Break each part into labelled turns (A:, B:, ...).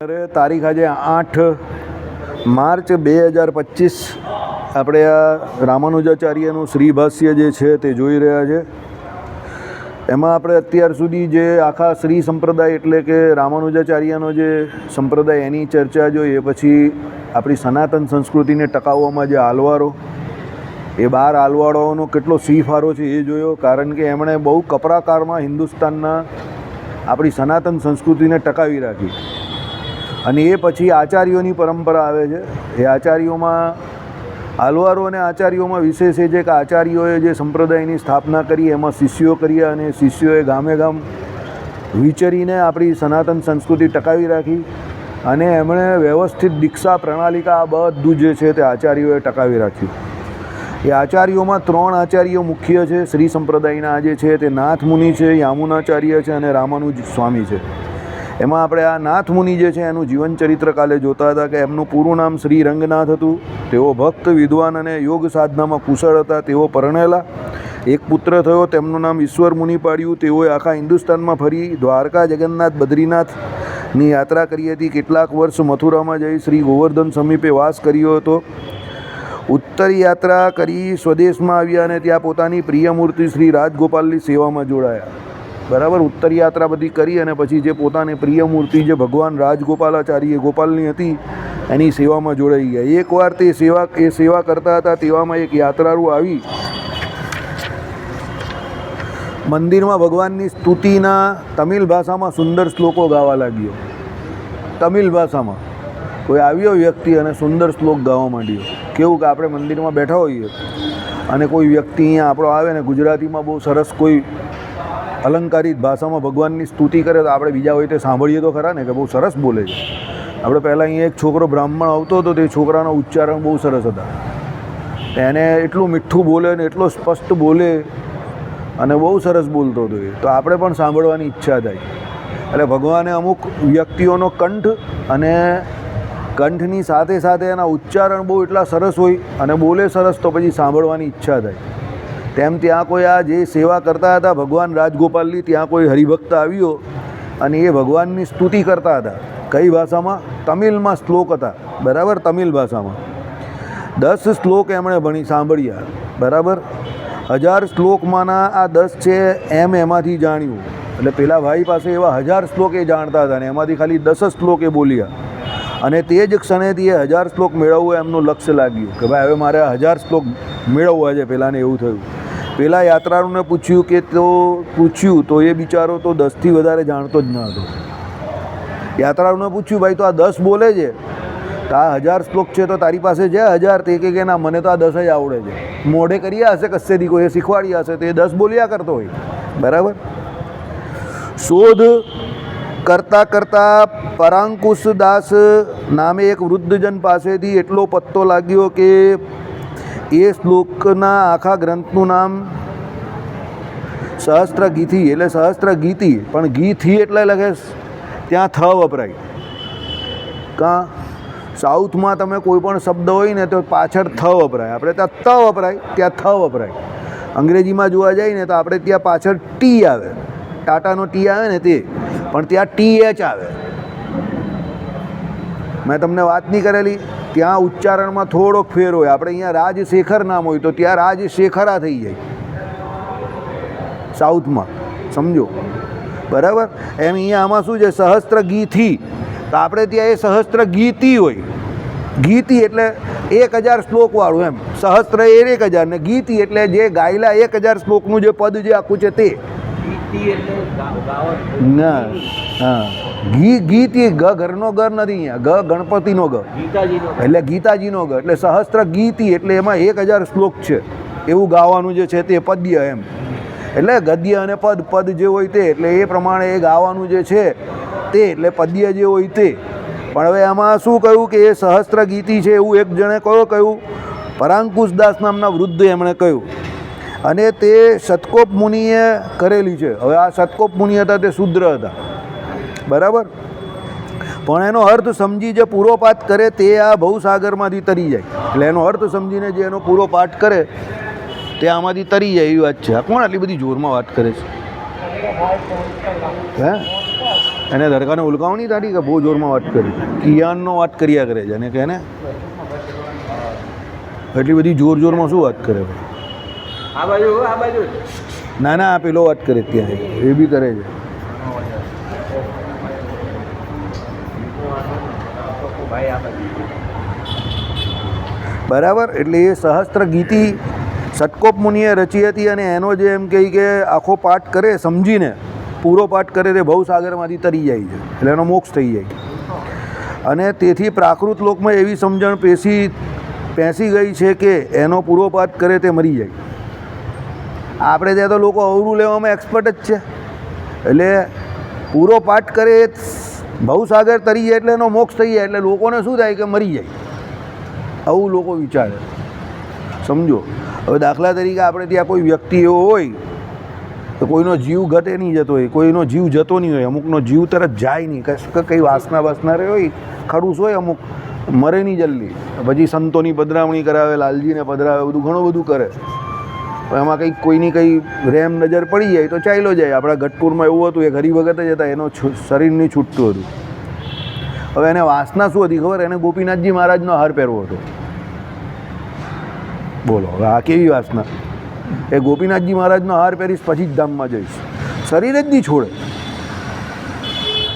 A: તારીખ આજે 8 માર્ચ 2025 આપણે આ રામાનુજાચાર્યનું શ્રીભાષ્ય જે છે તે જોઈ રહ્યા છે. એમાં આપણે અત્યાર સુધી જે આખા શ્રી સંપ્રદાય એટલે કે રામાનુજાચાર્યનો જે સંપ્રદાય એની ચર્ચા જોઈએ, પછી આપણી સનાતન સંસ્કૃતિને ટકાવવામાં જે આલવારો, એ 12 આલવારોનો કેટલો સીફારો છે એ જોયો. કારણ કે એમણે બહુ કપરાકારમાં હિન્દુસ્તાનના આપણી સનાતન સંસ્કૃતિને ટકાવી રાખી. અને એ પછી આચાર્યોની પરંપરા આવે છે. એ આચાર્યોમાં આલવારો અને આચાર્યોમાં વિશેષ એ છે કે આચાર્યોએ જે સંપ્રદાયની સ્થાપના કરી એમાં શિષ્યો કર્યા, અને શિષ્યોએ ગામે ગામ વિચરીને આપણી સનાતન સંસ્કૃતિ ટકાવી રાખી. અને એમણે વ્યવસ્થિત દીક્ષા પ્રણાલિકા આ બધું જે છે તે આચાર્યોએ ટકાવી રાખ્યું. એ આચાર્યોમાં 3 આચાર્યો મુખ્ય છે શ્રી સંપ્રદાયના જે છે તે નાથ મુનિ છે, યામુનાચાર્ય છે અને રામાનુજ સ્વામી છે. એમાં આપણે આ નાથ મુનિ જે છે એનું જીવન ચરિત્ર કાલે જોતા હતા કે એમનું પૂરું નામ શ્રી રંગનાથ હતું. તેઓ ભક્ત, વિદ્વાન અને યોગ સાધનામાં કુશળ હતા. તેઓ પરણેલા. એક પુત્ર થયો, તેમનું નામ ઈશ્વર મુનિ પાડ્યું. તેઓએ આખા હિન્દુસ્તાનમાં ફરી દ્વારકા, જગન્નાથ, બદ્રીનાથની યાત્રા કરી હતી. કેટલાક વર્ષ મથુરામાં જઈ શ્રી ગોવર્ધન સમીપે વાસ કર્યો હતો. ઉત્તરી યાત્રા કરી સ્વદેશમાં આવ્યા અને ત્યાં પોતાની પ્રિય મૂર્તિ શ્રી રાજગોપાલની સેવામાં જોડાયા. બરાબર, ઉત્તર યાત્રા બધી કરી અને પછી જે પોતાની પ્રિય મૂર્તિ જે ભગવાન રાજગોપાલાચાર્ય ગોપાલની હતી એની સેવામાં જોડાઈ ગયા. એકવાર તે સેવા કરતા હતા, તેવામાં એક યાત્રાળુ આવી મંદિરમાં ભગવાનની સ્તુતિના તમિલ ભાષામાં સુંદર શ્લોકો ગાવા લાગ્યો. તમિલ ભાષામાં કોઈ આવ્યો વ્યક્તિ અને સુંદર શ્લોક ગાવા માંડ્યો. કેવું કે આપણે મંદિરમાં બેઠા હોઈએ અને કોઈ વ્યક્તિ અહીંયા આપણો આવે ને ગુજરાતીમાં બહુ સરસ કોઈ અલંકારિત ભાષામાં ભગવાનની સ્તુતિ કરે તો આપણે બીજા હોય તે સાંભળીએ તો ખરા ને કે બહુ સરસ બોલે છે. આપણે પહેલાં અહીંયા એક છોકરો બ્રાહ્મણ આવતો હતો, તે છોકરાના ઉચ્ચારણ બહુ સરસ હતા. એને એટલું મીઠું બોલે ને એટલો સ્પષ્ટ બોલે અને બહુ સરસ બોલતો હતો એ, તો આપણે પણ સાંભળવાની ઈચ્છા થાય. એટલે ભગવાને અમુક વ્યક્તિઓનો કંઠ અને કંઠની સાથે સાથે એના ઉચ્ચારણ બહુ એટલા સરસ હોય અને બોલે સરસ, તો પછી સાંભળવાની ઈચ્છા થાય. તેમ ત્યાં કોઈ આ જે સેવા કરતા હતા ભગવાન રાજગોપાલની, ત્યાં કોઈ હરિભક્ત આવ્યો અને એ ભગવાનની સ્તુતિ કરતા હતા. કઈ ભાષામાં? તમિલમાં શ્લોક હતા. બરાબર, તમિલ ભાષામાં 10 શ્લોક એમણે ભણી સાંભળ્યા. બરાબર, 1000 શ્લોકમાંના આ 10 છે એમ એમાંથી જાણ્યું. એટલે પેલા ભાઈ પાસે એવા 1000 શ્લોક એ જાણતા હતા ને એમાંથી ખાલી 10 શ્લોક એ બોલ્યા. અને તે જ ક્ષણેથી એ 1000 શ્લોક મેળવવું એમનું લક્ષ્ય લાગ્યું કે ભાઈ હવે મારે 1000 શ્લોક મેળવવા છે. પહેલાંને એવું થયું. પેલા યાત્રાળુને પૂછ્યું તો એ બિચારો તો 10થી વધારે જાણતો જ ન હતો. યાત્રાળુને પૂછ્યું, ભાઈ તો આ 10 બોલે છે, તો આ 1000 શ્લોક છે તો તારી પાસે છે 1000? તે કે ના, મને તો આ 10 જ આવડે છે. મોઢે કર્યા હશે કસ્સેથી કોઈએ શીખવાડ્યા હશે તો એ 10 બોલ્યા કરતો હોય. બરાબર, શોધ કરતાં કરતાં પરાંકુશ દાસ નામે એક વૃદ્ધજન પાસેથી એટલો પત્તો લાગ્યો કે એ શ્લોકના આખા ગ્રંથનું નામ સહસ્ત્ર ગીતિ, એટલે સહસ્ત્ર ગીતિ, પણ ગીથી એટલે લખે ત્યાં થ વપરાય. કાં સાઉથમાં તમે કોઈ પણ શબ્દ હોય ને તો પાછળ થ વપરાય, આપણે ત્યાં ત વપરાય, ત્યાં થ વપરાય. અંગ્રેજીમાં જોવા જાય ને તો આપણે ત્યાં પાછળ ટી આવે, ટાટાનો ટી આવે ને તે, પણ ત્યાં TH આવે. મેં તમને વાત નહીં કરેલી, ત્યાં ઉચ્ચારણમાં થોડોક ફેર હોય. આપણે અહીંયા રાજશેખર નામ હોય તો ત્યાં રાજશેખરા થઈ જાય સાઉથમાં, સમજો. બરાબર, એમ અહીંયા આમાં શું છે, સહસ્ત્ર ગીથી, તો આપણે ત્યાં એ સહસ્ત્ર ગીતિ હોય. ગીતિ એટલે 1000 શ્લોકવાળું એમ. સહસ્ત્ર એ 1000 ને ગીતિ એટલે જે ગાયેલા 1000 શ્લોકનું જે પદ જે આખું છે તે. ના, હા, ગીતિ ગ ઘરનો ઘર નથી અહીંયા, ગ ગણપતિનો ગ, એટલે ગીતાજીનો ગ, એટલે સહસ્ત્ર ગીતિ એટલે એમાં 1000 શ્લોક છે એવું ગાવાનું જે છે તે પદ્ય એમ. એટલે ગદ્ય અને પદ જે હોય તે, એટલે એ પ્રમાણે એ ગાવાનું જે છે તે, એટલે પદ્ય જે હોય તે. પણ હવે આમાં શું કહ્યું કે એ સહસ્ત્ર ગીતિ છે એવું એક જણે કહ્યું, પરાંકુશ દાસ નામના વૃદ્ધ એમણે કહ્યું. અને તે શતકોપ મુનિએ કરેલી છે. હવે આ શતકોપ મુનિ હતા તે શુદ્ર હતા. બરાબર, પણ એનો અર્થ સમજી જે પૂરો પાઠ કરે તે આ ભવસાગરમાંથી તરી જાય. એટલે એનો અર્થ સમજીને જે એનો પૂરો પાઠ કરે તે આમાંથી તરી જાય એવી વાત છે. આ કોણ આટલી બધી જોરમાં વાત કરે છે? હે એને ધરકાને ઉલકાવ નહીં તારી કે બહુ જોરમાં વાત કરી કિયાનનો વાત કર્યા કરે છે અને કે ને એટલી બધી જોરમાં શું વાત કરે ભાઈ
B: આ બાજુ
A: ના ના આ પેલો વાત કરે ત્યાં એ બી કરે છે બરાબર એટલે એ સહસ્ત્ર ગીતિ સટકોપ મુનિએ રચી હતી અને એનો જે એમ કહે કે આખો પાઠ કરે સમજીને પૂરો પાઠ કરે તે ભવસાગરમાંથી તરી જાય છે એટલે એનો મોક્ષ થઈ જાય અને તેથી પ્રાકૃત લોકમાં એવી સમજણ પેસી ગઈ છે કે એનો પૂરો પાઠ કરે તે મરી જાય આપણે ત્યાં તો લોકો અવરું લેવામાં એક્સપર્ટ જ છે એટલે પૂરો પાઠ કરે ભવસાગર તરી જાય એટલે એનો મોક્ષ થઈ જાય એટલે લોકોને શું થાય કે મરી જાય આવું લોકો વિચારે સમજો હવે દાખલા તરીકે આપણે ત્યાં કોઈ વ્યક્તિ એવો હોય તો કોઈનો જીવ ઘટે નહીં જતો હોય કોઈનો જીવ જતો નહીં હોય અમુકનો જીવ તરત જાય નહીં કંઈ વાસના વાસના હોય ખડૂસ હોય અમુક મરે નહીં જલ્દી પછી સંતોની પધરામણી કરાવે લાલજીને પધરાવે બધું ઘણું બધું કરે એમાં કંઈક કોઈની કંઈ રેમ નજર પડી જાય તો ચાલ્યો જાય આપણા ગઢપુરમાં એવું હતું એ ઘરી વખત જ હતા એનો શરીરની છૂટતું હતું હવે એને વાસના શું હતી ખબર એને ગોપીનાથજી મહારાજનો હાર પહેરવો હતો બોલો હવે આ કેવી વાસના એ ગોપીનાથજી મહારાજનો હાર પહેરીશ પછી જ ધામમાં જઈશ શરીર જ નહીં છોડે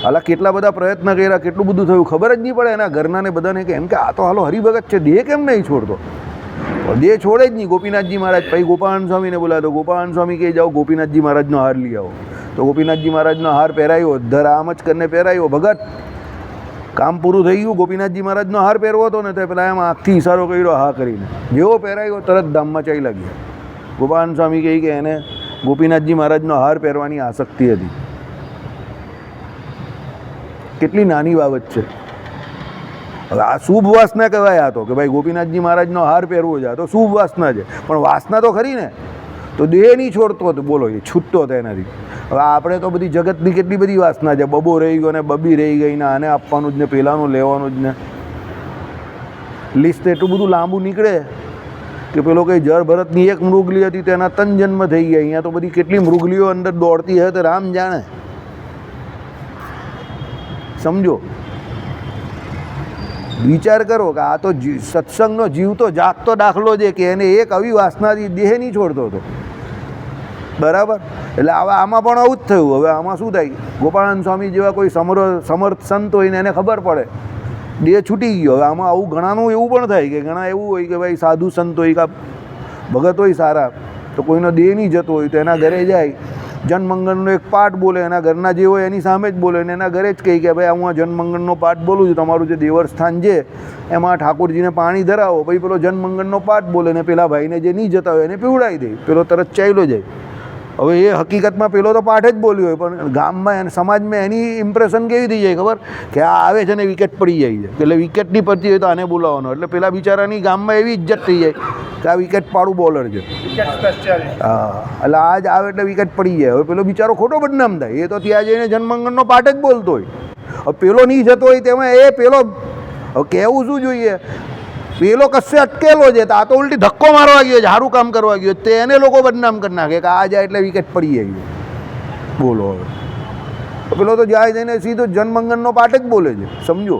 A: હાલા કેટલા બધા પ્રયત્ન કર્યા કેટલું બધું થયું ખબર જ નહીં પડે એના ઘરનાને બધાને કે એમ કે આ તો હાલો હરિભગત છે દેહ કેમ નહીં છોડતો દેહ છોડે જ નહીં ગોપીનાથજી મહારાજ પછી ગોપાળન સ્વામીને બોલાવ્યો ગોપાળન સ્વામી કહે જાઓ ગોપીનાથજી મહારાજનો હાર લઈ આવો તો ગોપીનાથજી મહારાજનો હાર પહેરાયો ધર આમ જ કરીને પહેરાયો ભગત કામ પૂરું થઈ ગયું ગોપીનાથજી મહારાજનો હાર પહેરવો હતો ને તો પેલા એમ આંખથી ઇશારો કર્યો હા કરીને જેવો પહેરાયો તરત ધામમાં ચાલ્યા ગયા ગોપાળન સ્વામી કહે કે એને ગોપીનાથજી મહારાજનો હાર પહેરવાની આસક્તિ હતી કેટલી નાની બાબત છે હવે આ શુભ વાસના કહેવાય આ તો કે ભાઈ ગોપીનાથજી મહારાજનો હાર પહેરવો છે આ તો શુભ વાસના છે પણ વાસના તો ખરી ને તો દેહ નહીં છોડતો હતો બોલો એ છૂટતો હતો એનાથી હવે આપણે તો બધી જગતની કેટલી બધી વાસના છે બબો રહી ગયો ને બબી રહી ગઈ ને આને આપવાનું જ ને પેલાનું લેવાનું જ ને લિસ્ટ એટલું બધું લાંબુ નીકળે કે પેલો કંઈ જળ ભરતની એક મૃગલી હતી તેના 3 જન્મ થઈ ગયા અહીંયા તો બધી કેટલી મૃગલીઓ અંદર દોડતી હોય તો રામ જાણે સમજો વિચાર કરો કે આ તો સત્સંગનો જીવ તો જાગતો દાખલો છે કે એને એક આવી વાસનાથી દેહ નહીં છોડતો હતો બરાબર એટલે હવે આમાં પણ આવું જ થયું હવે આમાં શું થાય ગોપાળન સ્વામી જેવા કોઈ સમર્થ સંત હોય ને એને ખબર પડે દેહ છૂટી ગયો હવે આમાં આવું ઘણાનું એવું પણ થાય કે ઘણા એવું હોય કે ભાઈ સાધુ સંત હોય કે ભગત હોય સારા તો કોઈનો દેહ નહીં જતો હોય તો એના ઘરે જાય જનમંગળનો એક પાઠ બોલે એના ઘરના જે હોય એની સામે જ બોલે અને એના ઘરે જ કહે કે ભાઈ હું આ જનમંગળનો પાઠ બોલું છું તમારું જે દેવર સ્થાન છે એમાં ઠાકોરજીને પાણી ધરાવો પછી પેલો જનમંગળનો પાઠ બોલે ને પેલા ભાઈને જે નહીં જતા હોય એને પીવડાવી દે પેલો તરત ચાલ્યો જાય હવે એ હકીકતમાં પેલો તો પાઠ જ બોલ્યો હોય પણ ગામમાં સમાજમાં એની ઇમ્પ્રેશન કેવી થઈ જાય ખબર કે આ આવે છે ને વિકેટ પડી જાય છે એટલે વિકેટ નહીં પડતી હોય તો આને બોલાવવાનો એટલે પેલા બિચારાની ગામમાં એવી ઇજ્જત થઈ જાય કે આ વિકેટ પાડું બોલર છે હા એટલે આજ આવે એટલે વિકેટ પડી જાય હવે પેલો બિચારો ખોટો બદનામ થાય એ તો ત્યાં જઈને જનમંગળનો પાઠ જ બોલતો હોય હવે પેલો નહીં જતો હોય તેમાં એ પેલો હવે કહેવું શું જોઈએ પેલો કશે અટકેલો છે તો આ તો ઉલટી ધક્કો મારવા ગયો છે સારું કામ કરવા ગયો તે એને લોકો બદનામ કરી નાખે કે આ જાય એટલે વિકેટ પડી જાય બોલો હવે પેલો તો જાય જઈને સીધો જનમંગળનો પાઠ જ બોલે છે સમજો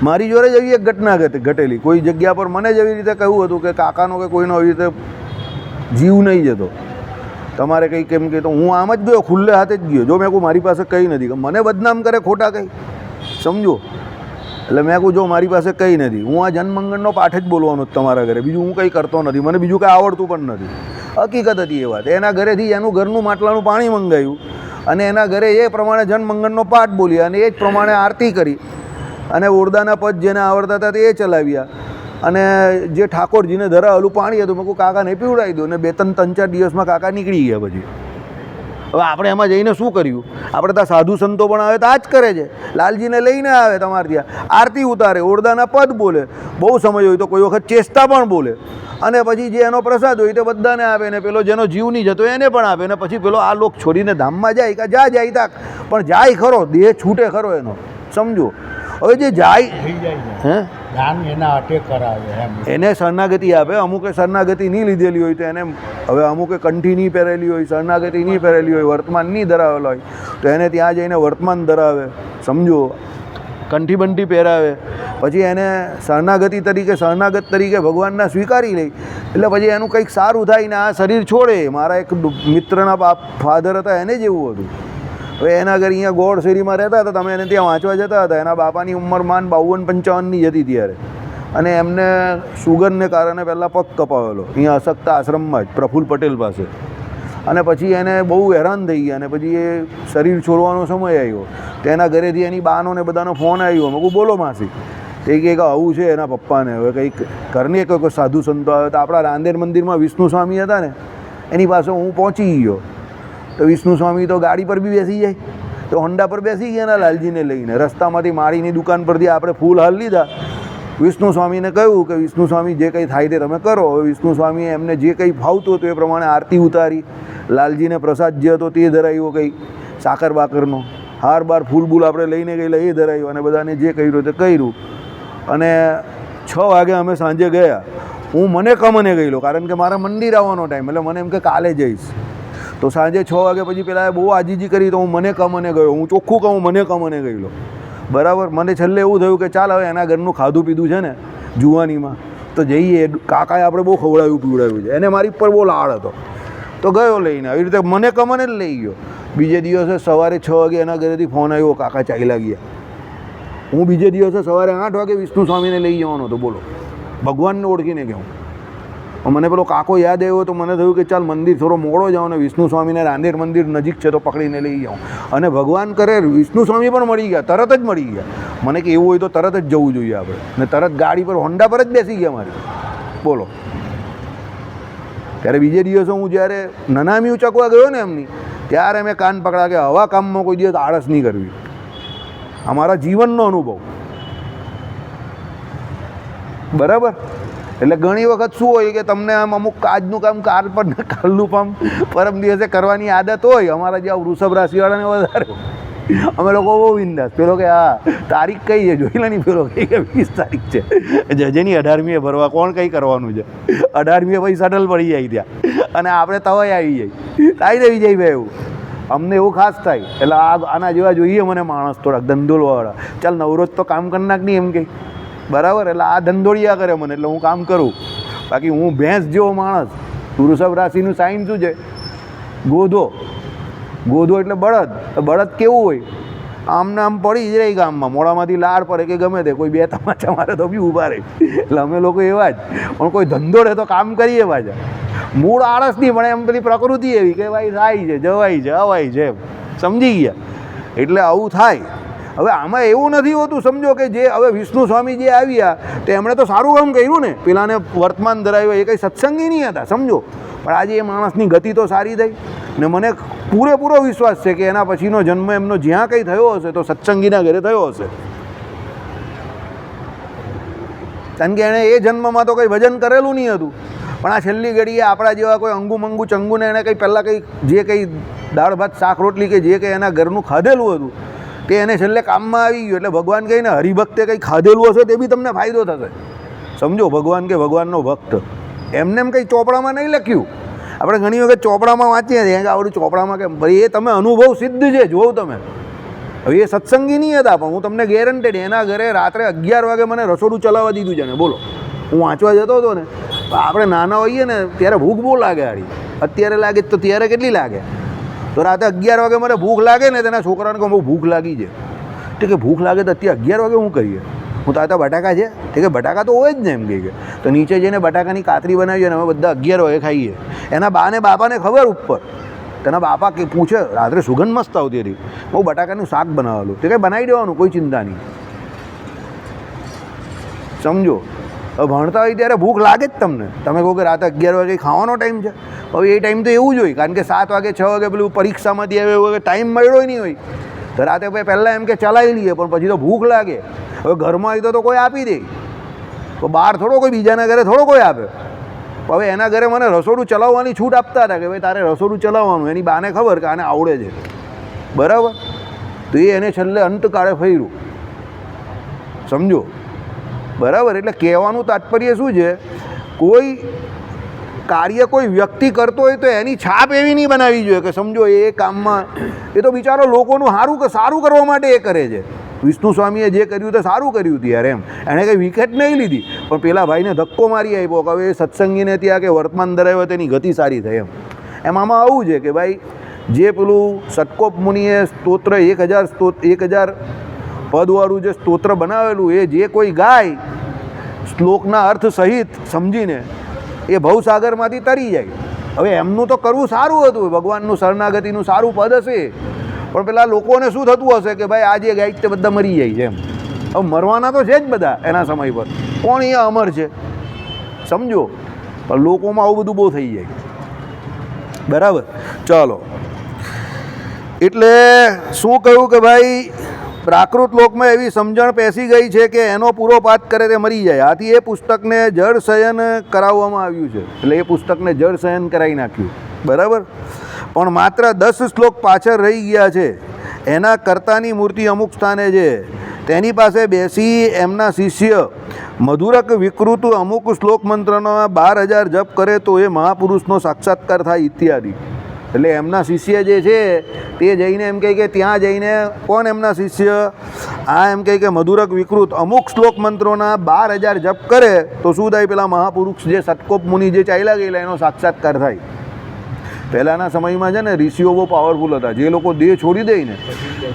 A: મારી જોડે જ એવી એક ઘટના ઘટેલી કોઈ જગ્યા પર મને જ એવી રીતે કહ્યું હતું કે કાકાનો કે કોઈનો એવી રીતે જીવ નહીં જતો તમારે કંઈ કેમ કે તો હું આમ જ ગયો ખુલ્લે હાથે જ ગયો જો મેં કહું મારી પાસે કંઈ નથી મને બદનામ કરે ખોટા કંઈ સમજો એટલે મેં કહું જો મારી પાસે કંઈ નથી હું આ જનમંગળનો પાઠ જ બોલવાનો જ તમારા ઘરે બીજું હું કંઈ કરતો નથી મને બીજું કંઈ આવડતું પણ નથી હકીકત હતી એ વાત એના ઘરેથી એનું ઘરનું માટલાનું પાણી મંગાવ્યું અને એના ઘરે એ પ્રમાણે જનમંગળનો પાઠ બોલ્યા અને એ જ પ્રમાણે આરતી કરી અને ઓરડાના પદ જેને આવડતા હતા તે એ ચલાવ્યા અને જે ઠાકોરજીને ધરાવેલું પાણી હતું મેં કહું કાકાને પીવડાવી દો અને 2-3 દિવસમાં કાકા નીકળી ગયા પછી હવે આપણે એમાં જઈને શું કર્યું આપણે ત્યાં સાધુ સંતો પણ આવે તો આ જ કરે છે લાલજીને લઈને આવે તમારે ત્યાં આરતી ઉતારે ઓરડાના પદ બોલે બહુ સમય હોય તો કોઈ વખત ચેષ્ટા પણ બોલે અને પછી જે એનો પ્રસાદ હોય તે બધાને આપે ને પેલો જેનો જીવ નહીં જતો એને પણ આપે ને પછી પેલો આ લોક છોડીને ધામમાં જાય કે જાય તાક પણ જાય ખરો દેહ છૂટે ખરો એનો સમજો હવે જે જાય હે
B: દાન એના હાથે કરાવે એમ.
A: એને શરણાગતિ આપે. અમુકે શરણાગતિ નહીં લીધેલી હોય તો એને હવે અમુકે કંઠી નહીં પહેરેલી હોય, શરણાગતિ નહીં પહેરેલી હોય, વર્તમાન નહીં ધરાવેલો હોય તો એને ત્યાં જઈને વર્તમાન ધરાવે, સમજો, કંઠી બંઠી પહેરાવે, પછી એને શરણાગતિ તરીકે શરણાગત તરીકે ભગવાનના સ્વીકારી લે, એટલે પછી એનું કંઈક સારું થાય ને આ શરીર છોડે. મારા એક મિત્રના ફાધર હતા, એને જેવું હતું. હવે એના ઘર અહીંયા ગોળ શેરીમાં રહેતા હતા, તમે એને ત્યાં વાંચવા જતા હતા. એના બાપાની ઉંમર માન 52-55ની જતી ત્યારે, અને એમને શુગરને કારણે પહેલાં પગ કપાવેલો અહીંયા અશક્ત આશ્રમમાં જ પ્રફુલ્લ પટેલ પાસે. અને પછી એને બહુ હેરાન થઈ ગયા, અને પછી એ શરીર છોડવાનો સમય આવ્યો. તો એના ઘરેથી એની બાનો ને બધાનો ફોન આવ્યો. મેં કહું બોલો માસી. એ કહે કે આવું છે એના પપ્પાને. હવે કંઈક ઘરની કોઈ સાધુ સંતો આવે તો આપણા રાંદેર મંદિરમાં વિષ્ણુ સ્વામી હતા ને, એની પાસે હું પહોંચી ગયો. તો વિષ્ણુ સ્વામી તો ગાડી પર બી બેસી જાય, તો હોન્ડા પર બેસી ગયા ને લાલજીને લઈને. રસ્તામાંથી માળીની દુકાન પરથી આપણે ફૂલ હાલ લીધા. વિષ્ણુ સ્વામીને કહ્યું કે વિષ્ણુ સ્વામી જે કંઈ થાય તે તમે કરો. હવે વિષ્ણુ સ્વામીએ એમને જે કંઈ ફાવતું હતું એ પ્રમાણે આરતી ઉતારી, લાલજીને પ્રસાદ જે હતો તે ધરાવ્યો, કંઈ સાકર બાકરનો હાર બાર ફૂલ બૂલ આપણે લઈને ગયેલા એ ધરાવ્યો, અને બધાને જે કર્યું તે કર્યું. અને 6 વાગે અમે સાંજે ગયા. હું મને કમને ગયેલો, કારણ કે મારા મંદિર આવવાનો ટાઈમ, એટલે મને એમ કે કાલે જઈશ. તો સાંજે 6 વાગે પછી પેલા બહુ આજીજી કરી, તો હું મને કમને ગયો. હું ચોખ્ખું કહું, મને કમને ગયેલો. બરાબર. મને છેલ્લે એવું થયું કે ચાલ હવે એના ઘરનું ખાધું પીધું છે ને જુવાનીમાં, તો જઈએ. કાકાએ આપણે બહુ ખવડાવ્યું પીવડાવ્યું છે, એને મારી પર બહુ લાડ હતો, તો ગયો લઈને. આવી રીતે મને કમને જ લઈ ગયો. બીજે દિવસે સવારે 6 વાગે એના ઘરેથી ફોન આવ્યો, કાકા ચાલ્યા ગયા. હું બીજે દિવસે સવારે 8 વાગે વિષ્ણુ સ્વામીને લઈ જવાનો હતો. બોલો, ભગવાનને ઓળખીને કહું. મને પેલો કાકો યાદ આવ્યો તો મને થયું કે ચાલ મંદિર થોડો મોડો જાઉં ને વિષ્ણુ સ્વામીને રાંદેર મંદિર નજીક છે તો પકડીને લઈ જાઉં. અને ભગવાન કરે વિષ્ણુ સ્વામી પણ મળી ગયા, તરત જ મળી ગયા. મને કે એવું હોય તો તરત જ જવું જોઈએ આપણે, ને તરત ગાડી પર હોન્ડા પર જ બેસી ગયા મારી. બોલો. ત્યારે બીજે દિવસે હું જ્યારે નનામી ઉચકવા ગયો ને એમની, ત્યારે મેં કાન પકડા કે આવા કામમાં કોઈ દિવસ આળસ નહીં કરવી. અમારા જીવનનો અનુભવ. બરાબર. એટલે ઘણી વખત શું હોય કે તમને આમ અમુક આજનું કામ કાલનું કામ પરમ દિવસે કરવાની આદત હોય. અમારા જેવા વૃષભ રાશિવાળાને વધારે. અમે લોકો બહુ બિંદાસ. પેલો કે હા તારીખ કઈ છે જોઈ લે નહીં, પેલો કહે કે 20 તારીખ છે, જજેની 18મીએ ભરવા, કોણ કંઈ કરવાનું છે. 18મીએ પછી સટલ પડી જાય ત્યાં, અને આપણે તવાઈ આવી જાય. થાય ને વિજયભાઈ એવું અમને એવું ખાસ થાય. એટલે આના જેવા જોઈએ મને માણસ થોડાક ધંધોળવાળા. ચાલ નવરોજ તો કામ કરી નાખ નહીં એમ કંઈ. બરાબર. એટલે આ ધંધોળિયા કરે મને, એટલે હું કામ કરું. બાકી હું ભેંસ જેવો માણસ. વૃષભ રાશિનું સાઇન શું છે? ગોધો. ગોધો એટલે બળદ. બળદ કેવું હોય? આમને આમ પડી જ રહી ગામમાં, મોડામાંથી લાર પડે કે ગમે તે, કોઈ 2 તમાચા મારે તો બી ઊભા રહે. એટલે અમે લોકો એવા જ. પણ કોઈ ધંધોળે તો કામ કરીએ પાછા. મૂળ આળસ નહીં, પણ એમ પેલી પ્રકૃતિ એવી કે ભાઈ થાય છે, જવાય છે, અવાય છે, સમજી ગયા. એટલે આવું થાય. હવે આમાં એવું નથી હોતું, સમજો કે જે હવે વિષ્ણુ સ્વામી જે આવ્યા તો એમણે તો સારું કામ કર્યું ને, પેલાને વર્તમાન ધરાવ્યો, એ કંઈ સત્સંગી નહીં હતા, સમજો. પણ આજે એ માણસની ગતિ તો સારી થઈ, ને મને પૂરેપૂરો વિશ્વાસ છે કે એના પછીનો જન્મ એમનો જ્યાં કંઈ થયો હશે તો સત્સંગીના ઘરે થયો હશે. કારણ કે એણે એ જન્મમાં તો કંઈ ભજન કરેલું નહીં હતું, પણ આ છેલ્લી ઘડીએ આપણા જેવા કોઈ અંગુ મંગુ ચંગુને એણે કંઈ પહેલાં કંઈ જે કંઈ દાળ ભાત શાક રોટલી કે જે કંઈ એના ઘરનું ખાધેલું હતું તે એને છેલ્લે કામમાં આવી ગયું. એટલે ભગવાન કહીને હરિભક્તે કંઈ ખાધેલું હશે તે બી તમને ફાયદો થશે. સમજો, ભગવાન કે ભગવાનનો ભક્ત એમને એમ કંઈ ચોપડામાં નહીં લખ્યું. આપણે ઘણી વખત ચોપડામાં વાંચીએ છીએ કે આવડું ચોપડામાં કે ભાઈ એ તમે અનુભવ સિદ્ધ છે, જોવો તમે. હવે એ સત્સંગી નહીં હતા, પણ હું તમને ગેરંટેડ એના ઘરે રાત્રે 11 વાગે મને રસોડું ચલાવવા દીધું છે ને. બોલો, હું વાંચવા જતો હતો ને, આપણે નાના હોઈએ ને ત્યારે ભૂખ બહુ લાગે. હારી અત્યારે લાગે તો ત્યારે કેટલી લાગે? તો રાતે 11 વાગે મને ભૂખ લાગે ને, તેના છોકરાને કહું બહુ ભૂખ લાગી છે. તો કે ભૂખ લાગે તો અત્યારે 11 વાગે શું કરીએ? હું તો આ બટાકા છે. તે કે બટાકા તો હોય જ ને એમ કહે. તો નીચે જઈને બટાકાની કાતરી બનાવી અને અમે બધા 11 વાગે ખાઈએ. એના બાને બાપાને ખબર ઉપર. તેના બાપા કે પૂછે રાત્રે સુગંધ મસ્ત આવતી હતી, બહુ બટાકાનું શાક બનાવેલું. તે કંઈ બનાવી દેવાનું, કોઈ ચિંતા નહીં. સમજો, હવે ભણતા હોય ત્યારે ભૂખ લાગે જ તમને. તમે કહો કે રાતે 11 વાગે ખાવાનો ટાઈમ છે, હવે એ ટાઈમ તો એવું જ હોય. કારણ કે 7 વાગે 6 વાગે પેલું પરીક્ષામાંથી આવે એવું ટાઈમ મળ્યો નહીં હોય. તો રાતે ભાઈ પહેલાં એમ કે ચલાવી લઈએ, પણ પછી તો ભૂખ લાગે. હવે ઘરમાં હોય તો કોઈ આપી દે, તો બહાર થોડો કોઈ બીજાના ઘરે થોડો કોઈ આપે. હવે એના ઘરે મને રસોડું ચલાવવાની છૂટ આપતા હતા કે ભાઈ તારે રસોડું ચલાવવાનું. એની બાને ખબર કે આને આવડે છે, બરાબર. તો એ એને છેલ્લે અંતકાળે ફર્યું. સમજો, બરાબર. એટલે કહેવાનું તાત્પર્ય શું છે, કોઈ કાર્ય કોઈ વ્યક્તિ કરતો હોય તો એની છાપ એવી નહીં બનાવવી જોઈએ કે સમજો એ કામમાં એ તો બિચારો લોકોનું સારું કરવા માટે એ કરે છે. વિષ્ણુ સ્વામીએ જે કર્યું તે સારું કર્યું હતું યાર, એમ એણે કંઈ વિકેટ નહીં લીધી, પણ પેલા ભાઈને ધક્કો મારી આપ્યો કે હવે એ સત્સંગીને ત્યાં કે વર્તમાન ધરાવ્યો તેની ગતિ સારી થઈ. એમાં આવું છે કે ભાઈ જે પેલું સટકોપ મુનિએ સ્તોત્ર 1000 પદવાળું જે સ્તોત્ર બનાવેલું એ જે કોઈ ગાય શ્લોકના અર્થ સહિત સમજીને એ ભવસાગરમાંથી તરી જાય. હવે એમનું તો કરવું સારું હતું, ભગવાનનું શરણાગતિનું સારું પદ હશે, પણ પેલા લોકોને શું થતું હશે કે ભાઈ આ જે ગાય તે બધા મરી જાય છે એમ. હવે મરવાના તો છે જ બધા એના સમય પર, કોણ અહીંયા અમર છે સમજો, પણ લોકોમાં આવું બધું બહુ થઈ જાય. બરાબર. ચાલો, એટલે શું કહ્યું કે ભાઈ પ્રાકૃત લોકમાં એવી સમજણ પેસી ગઈ છે કે એનો પૂરો પાઠ કરે તે મરી જાય. આથી એ પુસ્તકને જળ શયન કરાવવામાં આવ્યું છે, એટલે એ પુસ્તકને જળ શયન કરાવી નાખ્યું. બરાબર. પણ માત્ર 10 શ્લોક પાછળ રહી ગયા છે. એના કર્તાની મૂર્તિ અમુક સ્થાને છે, તેની પાસે બેસી એમના શિષ્ય મધુરક વિકૃત અમુક શ્લોક મંત્રનો 12,000 જપ કરે તો એ મહાપુરુષનો સાક્ષાત્કાર થાય ઇત્યાદિ. એટલે એમના શિષ્ય જે છે તે જઈને એમ કહે કે ત્યાં જઈને કોણ એમના શિષ્ય આ એમ કહે કે મધુરક વિકૃત અમુક શ્લોક મંત્રોના 12,000 જપ કરે તો શું થાય, પેલા મહાપુરુષ જે સટકોપ મુનિ જે ચાલ્યા ગયેલા એનો સાક્ષાત્કાર થાય. પહેલાંના સમયમાં છે ને ઋષિઓ બહુ પાવરફુલ હતા. જે લોકો દેહ છોડી દે ને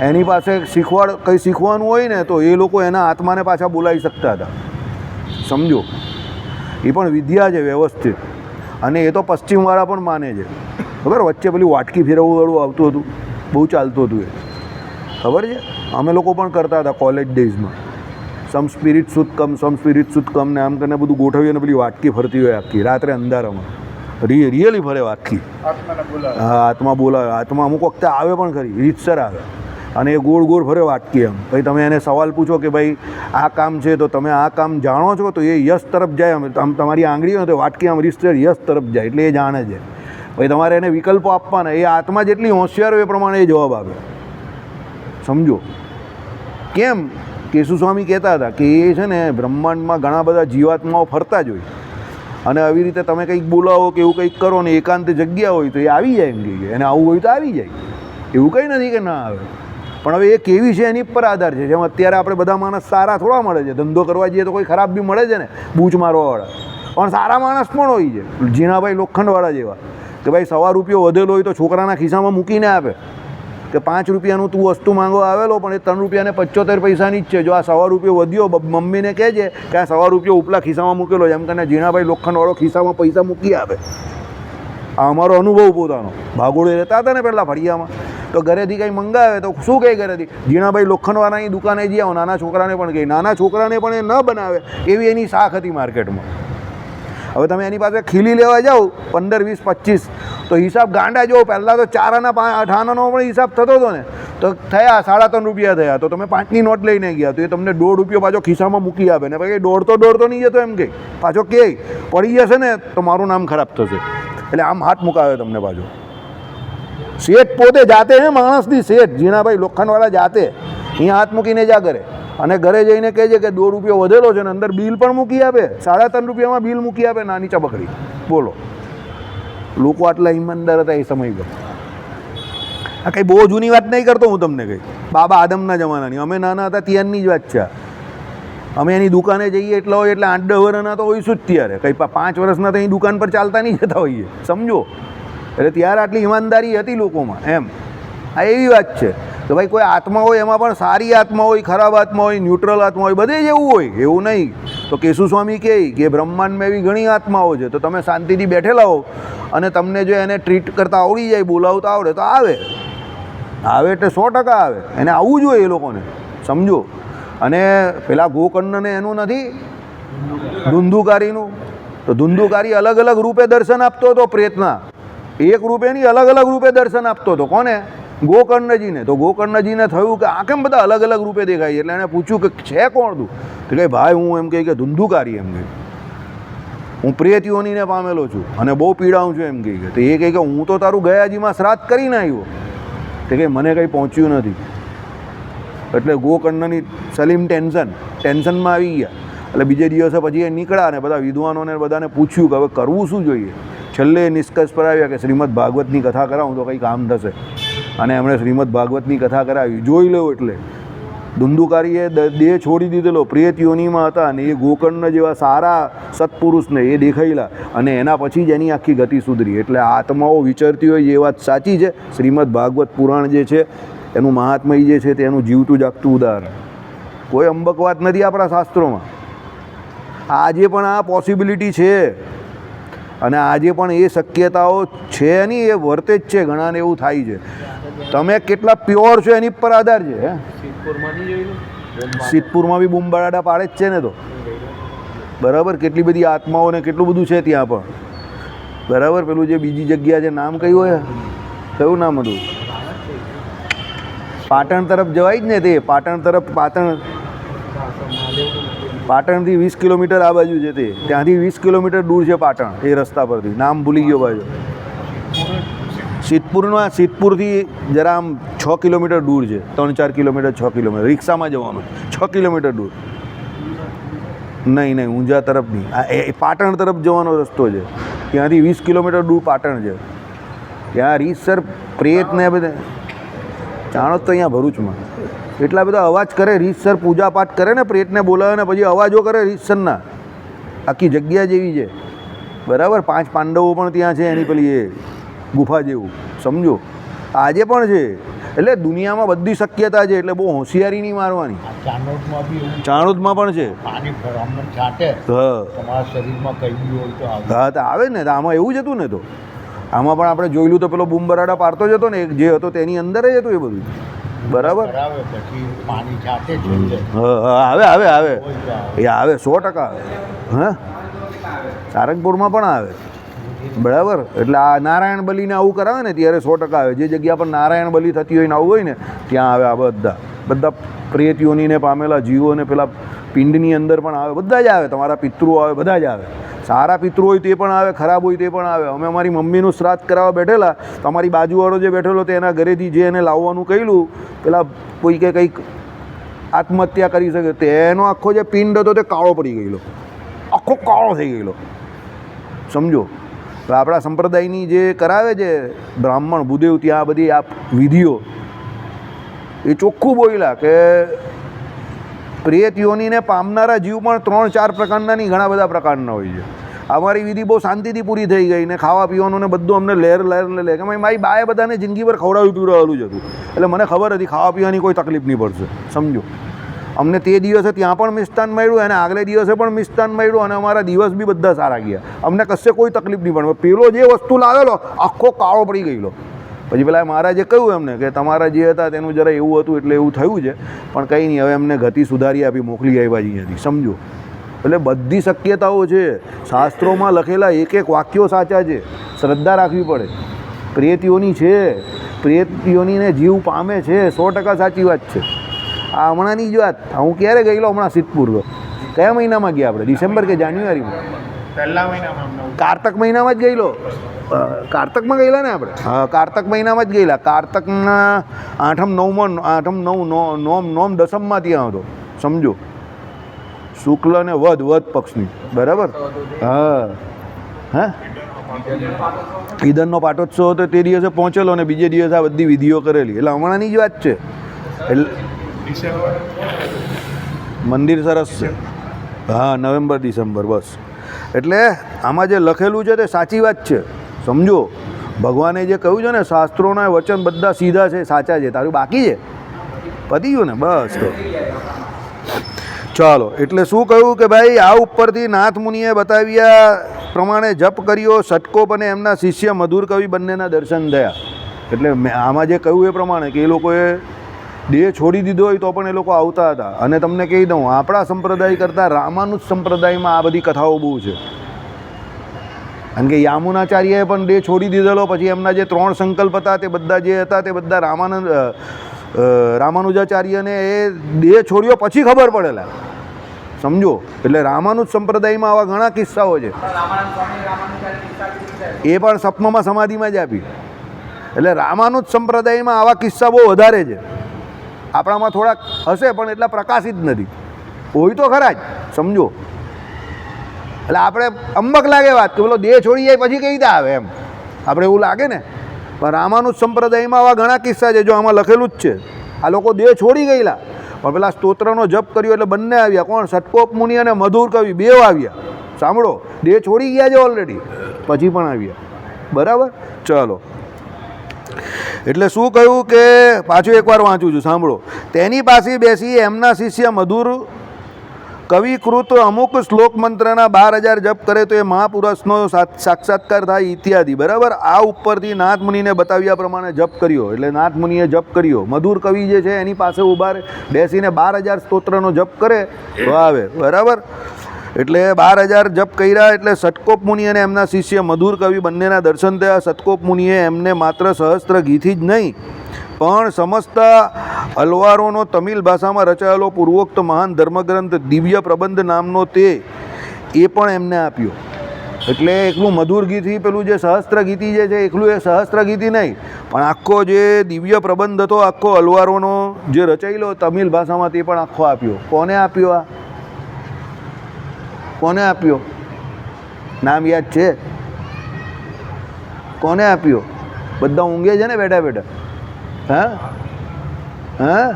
A: એની પાસે કંઈ શીખવાનું હોય ને તો એ લોકો એના આત્માને પાછા બોલાવી શકતા હતા. સમજો, એ પણ વિદ્યા છે વ્યવસ્થિત, અને એ તો પશ્ચિમવાળા પણ માને છે. ખબર વચ્ચે પેલી વાટકી ફેરવવાળું આવતું હતું, બહુ ચાલતું હતું એ, ખબર છે? અમે લોકો પણ કરતા હતા કોલેજ ડેઝમાં. સમ સ્પિરિટ સુત કમ ને આમ કરીને બધું ગોઠવી અને પેલી વાટકી ફરતી હોય આખી રાત્રે અંધારામાં. રિયલી ફરે આખી. હા, આત્મા બોલાવે. આત્મા અમુક વખતે આવે પણ ખરી, રીતસર આવે, અને એ ગોળ ગોળ ફરે વાટકી એમ. પછી તમે એને સવાલ પૂછો કે ભાઈ આ કામ છે તો તમે આ કામ જાણો છો, તો એ યશ તરફ જાય. આમ તમારી આંગળી હોય તો વાટકી આમ રીતસર યશ તરફ જાય, એટલે એ જાણે છે. પછી તમારે એને વિકલ્પો આપવાના. એ આત્મા જેટલી હોશિયાર હોય એ પ્રમાણે એ જવાબ આપે. સમજો કેમ? કેશુ સ્વામી કહેતા હતા કે એ છે ને બ્રહ્માંડમાં ઘણા બધા જીવાત્માઓ ફરતા જ હોય, અને આવી રીતે તમે કંઈક બોલાવો કે એવું કંઈક કરો ને એકાંત જગ્યા હોય તો એ આવી જાય. એમ કે એને આવું હોય તો આવી જાય, એવું કંઈ નથી કે ના આવે. પણ હવે એ કેવી છે એની પર આધાર છે. જેમ અત્યારે આપણે બધા માણસ સારા થોડા મળે છે, ધંધો કરવા જઈએ તો કોઈ ખરાબ બી મળે છે ને, બૂચ મારવાવાળા, પણ સારા માણસ પણ હોય છે. ઝીણાભાઈ લોખંડવાળા જેવા કે ભાઈ ₹1 વધેલો હોય તો છોકરાના ખિસ્સામાં મૂકીને આપે કે ₹5 તું વસ્તુ માંગવા આવેલો પણ એ ₹3.75 જ છે. જો આ ₹1 વધ્યો મમ્મીને કહેજે કે આ ₹1 ઉપલા ખિસ્સામાં મૂકેલો, એમ કરીને ઝીણાભાઈ લોખંડવાળો ખિસ્સામાં પૈસા મૂકી આપે. આ અમારો અનુભવ પોતાનો. ભાગોળે રહેતા હતા ને પહેલાં ફળિયામાં, તો ઘરેથી કંઈ મંગાવે તો શું કહે ઘરેથી, ઝીણાભાઈ લોખંડવાળાની દુકાને જઈ આવો. નાના છોકરાને પણ કહે, નાના છોકરાને પણ એ ન બનાવે એવી એની શાખ હતી માર્કેટમાં. હવે તમે એની પાસે ખીલી લેવા જાઓ 15, 20, 25 તો હિસાબ ગાંડા જો. પહેલાં તો 4 આના 8 આનાનો પણ હિસાબ થતો હતો ને, તો થયા ₹3.5 થયા, તો તમે 5ની નોટ લઈને ગયા તો એ તમને ₹1.5 પાછો ખિસ્સામાં મૂકી આપે ને પછી દોડતો નહીં જતો એમ કે પાછો કે પડી જશે ને તો મારું નામ ખરાબ થશે, એટલે આમ હાથ મુકાવે તમને પાછો. શેઠ પોતે જાતે હે માણસની શેઠ ઝીણાભાઈ લોખંડવાળા જાતે અહીંયા હાથ મૂકીને જા કરે, અને ઘરે જઈને કહે છે કે ₹2 વધેલો છે ને અંદર બિલ પણ મૂકી આપે. ₹3.5 બિલ મૂકી આપે, નાની ચબકડી. બોલો, લોકો આટલા ઈમાનદાર હતા એ સમય પર. આ કંઈ બહુ જૂની વાત નહીં કરતો હું તમને, કંઈ બાબા આદમના જમાનાની. અમે નાના હતા ત્યારની જ વાત છે. અમે એની દુકાને જઈએ એટલા હોય એટલે 8-10 વર્ષના તો હોઈશું જ ત્યારે, કંઈ 5 વર્ષના તો એની દુકાન પર ચાલતા નહીં જતા હોઈએ. સમજો, એટલે ત્યારે આટલી ઈમાનદારી હતી લોકોમાં એમ. આ એવી વાત છે તો ભાઈ કોઈ આત્મા હોય એમાં પણ સારી આત્મા હોય, ખરાબ આત્મા હોય, ન્યુટ્રલ આત્મા હોય, બધે જ એવું હોય, એવું નહીં. તો કેશુ સ્વામી કહે કે બ્રહ્માંડમાં એવી ઘણી આત્માઓ છે, તો તમે શાંતિથી બેઠેલા હો અને તમને જો એને ટ્રીટ કરતા આવડી જાય, બોલાવતા આવડે તો આવે એટલે 100% આવે. એને આવવું જોઈએ એ લોકોને. સમજો. અને પેલા ગોકર્ણને એનું નથી ધુંધુકારીનું, તો ધુંધુકારી અલગ અલગ રૂપે દર્શન આપતો હતો પ્રેતના. એક રૂપે નહીં, અલગ અલગ રૂપે દર્શન આપતો હતો. કોને? ગોકર્ણજીને. તો ગોકર્ણજીને થયું કે આ કેમ બધા અલગ અલગ રૂપે દેખાય, એટલે એને પૂછ્યું કે છે કોણ તું? તો કે ભાઈ હું એમ કહે કે ધુંધુકારી, એમ કહે હું પ્રેત યોનીને પામેલો છું અને બહુ પીડાઉં છું, એમ કહે. તો એ કહે કે હું તો તારું ગયાજીમાં શ્રાદ્ધ કરીને આવ્યો. તો કે મને કંઈ પહોંચ્યું નથી. એટલે ગોકર્ણની સલીમ ટેન્શનમાં આવી ગયા. એટલે બીજે દિવસે પછી એ નીકળ્યા ને બધા વિદ્વાનોને બધાને પૂછ્યું કે હવે કરવું શું જોઈએ. છેલ્લે નિષ્કર્ષ પર આવ્યા કે શ્રીમદ ભાગવતની કથા કરાવું તો કંઈ કામ થશે. અને એમણે શ્રીમદ ભાગવતની કથા કરાવી. જોઈ લો એટલે ધુંધુકારીએ દેહ છોડી દીધેલો, પ્રેત યોનિમાં હતા અને એ ગોકર્ણ જેવા સારા સત્પુરુષને એ દેખાયેલા અને એના પછી જ એની આખી ગતિ સુધરી. એટલે આત્માઓ વિચરતી હોય એ વાત સાચી છે. શ્રીમદ ભાગવત પુરાણ જે છે એનું મહાત્મય જે છે તે એનું જીવતું જાગતું ઉદાહરણ. કોઈ અંબક વાત નથી આપણા શાસ્ત્રોમાં. આજે પણ આ પોસિબિલિટી છે અને આજે પણ એ શક્યતાઓ છે નહીં, એ વર્તે જ છે. ઘણાને એવું થાય છે. તમે કેટલા પ્યોર છો એની પર આધાર છે. સિદ્ધપુરમાં બી બુંબાડા પાડે જ છે ને તો બરાબર. કેટલી બધી આત્માઓને કેટલું બધું છે ત્યાં પણ બરાબર. પેલું જે બીજી જગ્યા છે નામ કયું હોય, કયું નામ હતું? પાટણ તરફ જવાય જ ને તે. પાટણ તરફ પાટણથી 20 કિલોમીટર આ બાજુ છે તે. ત્યાંથી 20 કિલોમીટર દૂર છે પાટણ. એ રસ્તા પરથી નામ ભૂલી ગયો બાજુ. સિદ્ધપુરથી જરા આમ 6 કિલોમીટર દૂર છે. 3-4 કિલોમીટર, 6 કિલોમીટર રિક્ષામાં જવાનું. 6 કિલોમીટર દૂર. નહીં ઊંઝા તરફ નહીં, એ પાટણ તરફ જવાનો રસ્તો છે. ત્યાંથી 20 કિલોમીટર દૂર પાટણ છે. ત્યાં રીતસર પ્રેત ને બધા જાણો તો અહીંયા ભરૂચમાં એટલા બધા અવાજ કરે, રીતસર પૂજાપાઠ કરે ને, પ્રેતને બોલાવે ને પછી અવાજો કરે રીતસરના. આખી જગ્યા જેવી છે બરાબર. 5 પાંડવો પણ ત્યાં છે એની પેલી એ ગુફા જેવું, સમજો. આજે પણ છે. એટલે દુનિયામાં બધી શક્યતા છે. એટલે બહુ હોશિયારી નહીં મારવાની. ચાણોદમાં પણ છે.
B: તમારા શરીરમાં કઈ બી હોય તો
A: હા તો આવે ને. આમાં એવું જ હતું ને. તો આમાં પણ આપણે જોયેલું તો પેલો બૂમ બરાડા પાડતો જ હતો ને, જે હતો તેની અંદર જ હતું એ બધું બરાબર. આવે એ આવે 100% આવે. હા, સારંગપુરમાં પણ આવે બરાબર. એટલે આ નારાયણ બલીને આવું કરાવે ને ત્યારે 100% આવે. જે જગ્યા પર નારાયણ બલી થતી હોય ને આવું હોય ને ત્યાં આવે. આ બધા પ્રેત યોનીને પામેલા જીવોને પેલા પિંડની અંદર પણ આવે. બધા જ આવે. તમારા પિતૃઓ આવે, બધા જ આવે. સારા પિતૃ હોય તે પણ આવે, ખરાબ હોય તે પણ આવે. અમે અમારી મમ્મીનું શ્રાદ્ધ કરાવવા બેઠેલા, તમારી બાજુવાળો જે બેઠેલો તે એના ઘરેથી જે એને લાવવાનું કહેલું, પેલા કોઈ કે કંઈક આત્મહત્યા કરી શકે, તેનો આખો જે પિંડ હતો તે કાળો પડી ગયેલો, આખો કાળો થઈ ગયેલો, સમજો. તો આપણા સંપ્રદાયની જે કરાવે છે બ્રાહ્મણ ભૂદેવ, ત્યાં બધી આ વિધિઓ એ ચોખ્ખું બોલ્યા કે પ્રેત યોનીને પામનારા જીવ પણ 3-4 પ્રકારના નહીં, ઘણા બધા પ્રકારના હોય છે. અમારી વિધિ બહુ શાંતિથી પૂરી થઈ ગઈ ને ખાવા પીવાનું ને બધું અમને લહેર લે કે મારી બાએ બધાને જિંદગીભર ખવડાવી પીવડાવેલું જ હતું. એટલે મને ખબર હતી ખાવા પીવાની કોઈ તકલીફ નહીં પડશે, સમજો. અમને તે દિવસે ત્યાં પણ મિષ્ટાન મળ્યું અને આગલે દિવસે પણ મિષ્ટાન મળ્યું અને અમારા દિવસ બી બધા સારા ગયા. અમને કશે કોઈ તકલીફ નહીં પડે. પેલો જે વસ્તુ લાવેલો આખો કાળો પડી ગયેલો. પછી પેલા મહારાજે કહ્યું એમને કે તમારા જે હતા તેનું જરા એવું હતું એટલે એવું થયું છે, પણ કંઈ નહીં, હવે એમને ગતિ સુધારી આપી, મોકલી આવ્યા અહીંયાથી, સમજો. એટલે બધી શક્યતાઓ છે. શાસ્ત્રોમાં લખેલા એક વાક્યો સાચા છે. શ્રદ્ધા રાખવી પડે. પ્રેત યોની છે, પ્રેત યોનીને જીવ પામે છે, 100% સાચી વાત છે. આ હમણાંની જ વાત. હું ક્યારે ગયેલો? હમણાં સિદ્ધપુર. કયા મહિનામાં ગયા આપણે? ડિસેમ્બર કે જાન્યુઆરીમાં?
B: પહેલા મહિનામાં.
A: કારતક મહિનામાં જ ગયેલો. કારતકમાં ગયેલા ને આપણે? હા, કારતક મહિનામાં જ ગયેલા. કારતકના 8મ 9મ દસમમાં ત્યાં હતો, સમજો. શુક્લ ને વધ પક્ષની બરાબર. હા, ઈદનનો પાટોત્સવ હતો તે દિવસે પહોંચેલો અને બીજે દિવસે આ બધી વિધિઓ કરેલી. એટલે હમણાંની જ વાત છે. એટલે મંદિર સરસ છે. હા, નવેમ્બર ડિસેમ્બર બસ. એટલે આમાં જે લખેલું છે તે સાચી વાત છે, સમજો. ભગવાને જે કહ્યું છે ને, શાસ્ત્રોના વચન બધા સીધા છે, સાચા છે. તારું બાકી છે? પતી ગયું ને? બસ. તો ચાલો. એટલે શું કહ્યું કે ભાઈ આ ઉપરથી નાથ મુનિએ બતાવ્યા પ્રમાણે જપ કર્યો. સટકોપ અને એમના શિષ્ય મધુર કવિ બંનેના દર્શન થયા. એટલે આમાં જે કહ્યું એ પ્રમાણે કે એ લોકોએ દેહ છોડી દીધો હોય તો પણ એ લોકો આવતા હતા. અને તમને કહી દઉં, આપણા સંપ્રદાય કરતાં રામાનુજ સંપ્રદાયમાં આ બધી કથાઓ બહુ છે. કારણ કે યામુનાચાર્યએ પણ દેહ છોડી દીધેલો. પછી એમના જે 3 સંકલ્પ હતા તે બધા જે હતા તે બધા રામાનુજાચાર્યને એ દેહ છોડ્યો પછી ખબર પડેલા, સમજો. એટલે રામાનુજ સંપ્રદાયમાં આવા ઘણા કિસ્સાઓ છે. એ પણ સપ્તમમાં સમાધિમાં જ આપી. એટલે રામાનુજ સંપ્રદાયમાં આવા કિસ્સા બહુ વધારે છે. આપણામાં થોડાક હશે પણ એટલા પ્રકાશિત નથી, હોય તો ખરા જ, સમજો. એટલે આપણે અંબક લાગે વાત કે પેલો દેહ છોડી જાય પછી કઈ રીતે આવે એમ આપણે એવું લાગે ને. પણ રામાનુજ સંપ્રદાયમાં આવા ઘણા કિસ્સા છે, જો આમાં લખેલું જ છે. આ લોકો દેહ છોડી ગયેલા પણ પેલા સ્તોત્રનો જપ કર્યો એટલે બંને આવ્યા. કોણ? સટકોપ મુનિ અને મધુર કવિ બેવ આવ્યા. સાંભળો, દેહ છોડી ગયા છે ઓલરેડી, પછી પણ આવ્યા. બરાબર, ચાલો. એટલે શું કહ્યું કે પાછું એકવાર વાંચું છું, સાંભળો. તેની પાસે બેસી એમના શિષ્ય મધુર કવિકૃત અમુક શ્લોક મંત્રના 12,000 જપ કરે તો એ મહાપુરુષનો સાક્ષાત્કાર થાય ઇત્યાદિ. બરાબર, આ ઉપરથી નાથ મુનિને બતાવ્યા પ્રમાણે જપ કર્યો. એટલે નાથ મુનિએ જપ કર્યો. મધુર કવિ જે છે એની પાસે ઊભા બેસીને 12,000 સ્તોત્રનો જપ કરે તો આવે. બરાબર, એટલે 12,000 જપ કર્યા. એટલે સટકોપ મુનિ અને એમના શિષ્ય મધુર કવિ બંનેના દર્શન થયા. સટકોપ મુનિએ એમને માત્ર સહસ્ત્ર ગીથી જ નહીં પણ સમસ્ત અલવારોનો તમિલ ભાષામાં રચાયેલો પૂર્વોક્ત મહાન ધર્મગ્રંથ દિવ્ય પ્રબંધ નામનો તે એ પણ એમને આપ્યો. એટલે એકલું મધુર ગીથી પેલું જે સહસ્ત્ર ગીતિ જે છે એકલું એ સહસ્ત્ર ગીતિ નહીં પણ આખો જે દિવ્ય પ્રબંધ હતો આખો અલવારોનો જે રચાયેલો તમિલ ભાષામાં તે પણ આખો આપ્યો. કોને આપ્યો? આ કોને આપ્યો? નામ યાદ છે? કોને આપ્યો? બધા ઊંઘે છે ને બેઠા બેઠા? હા,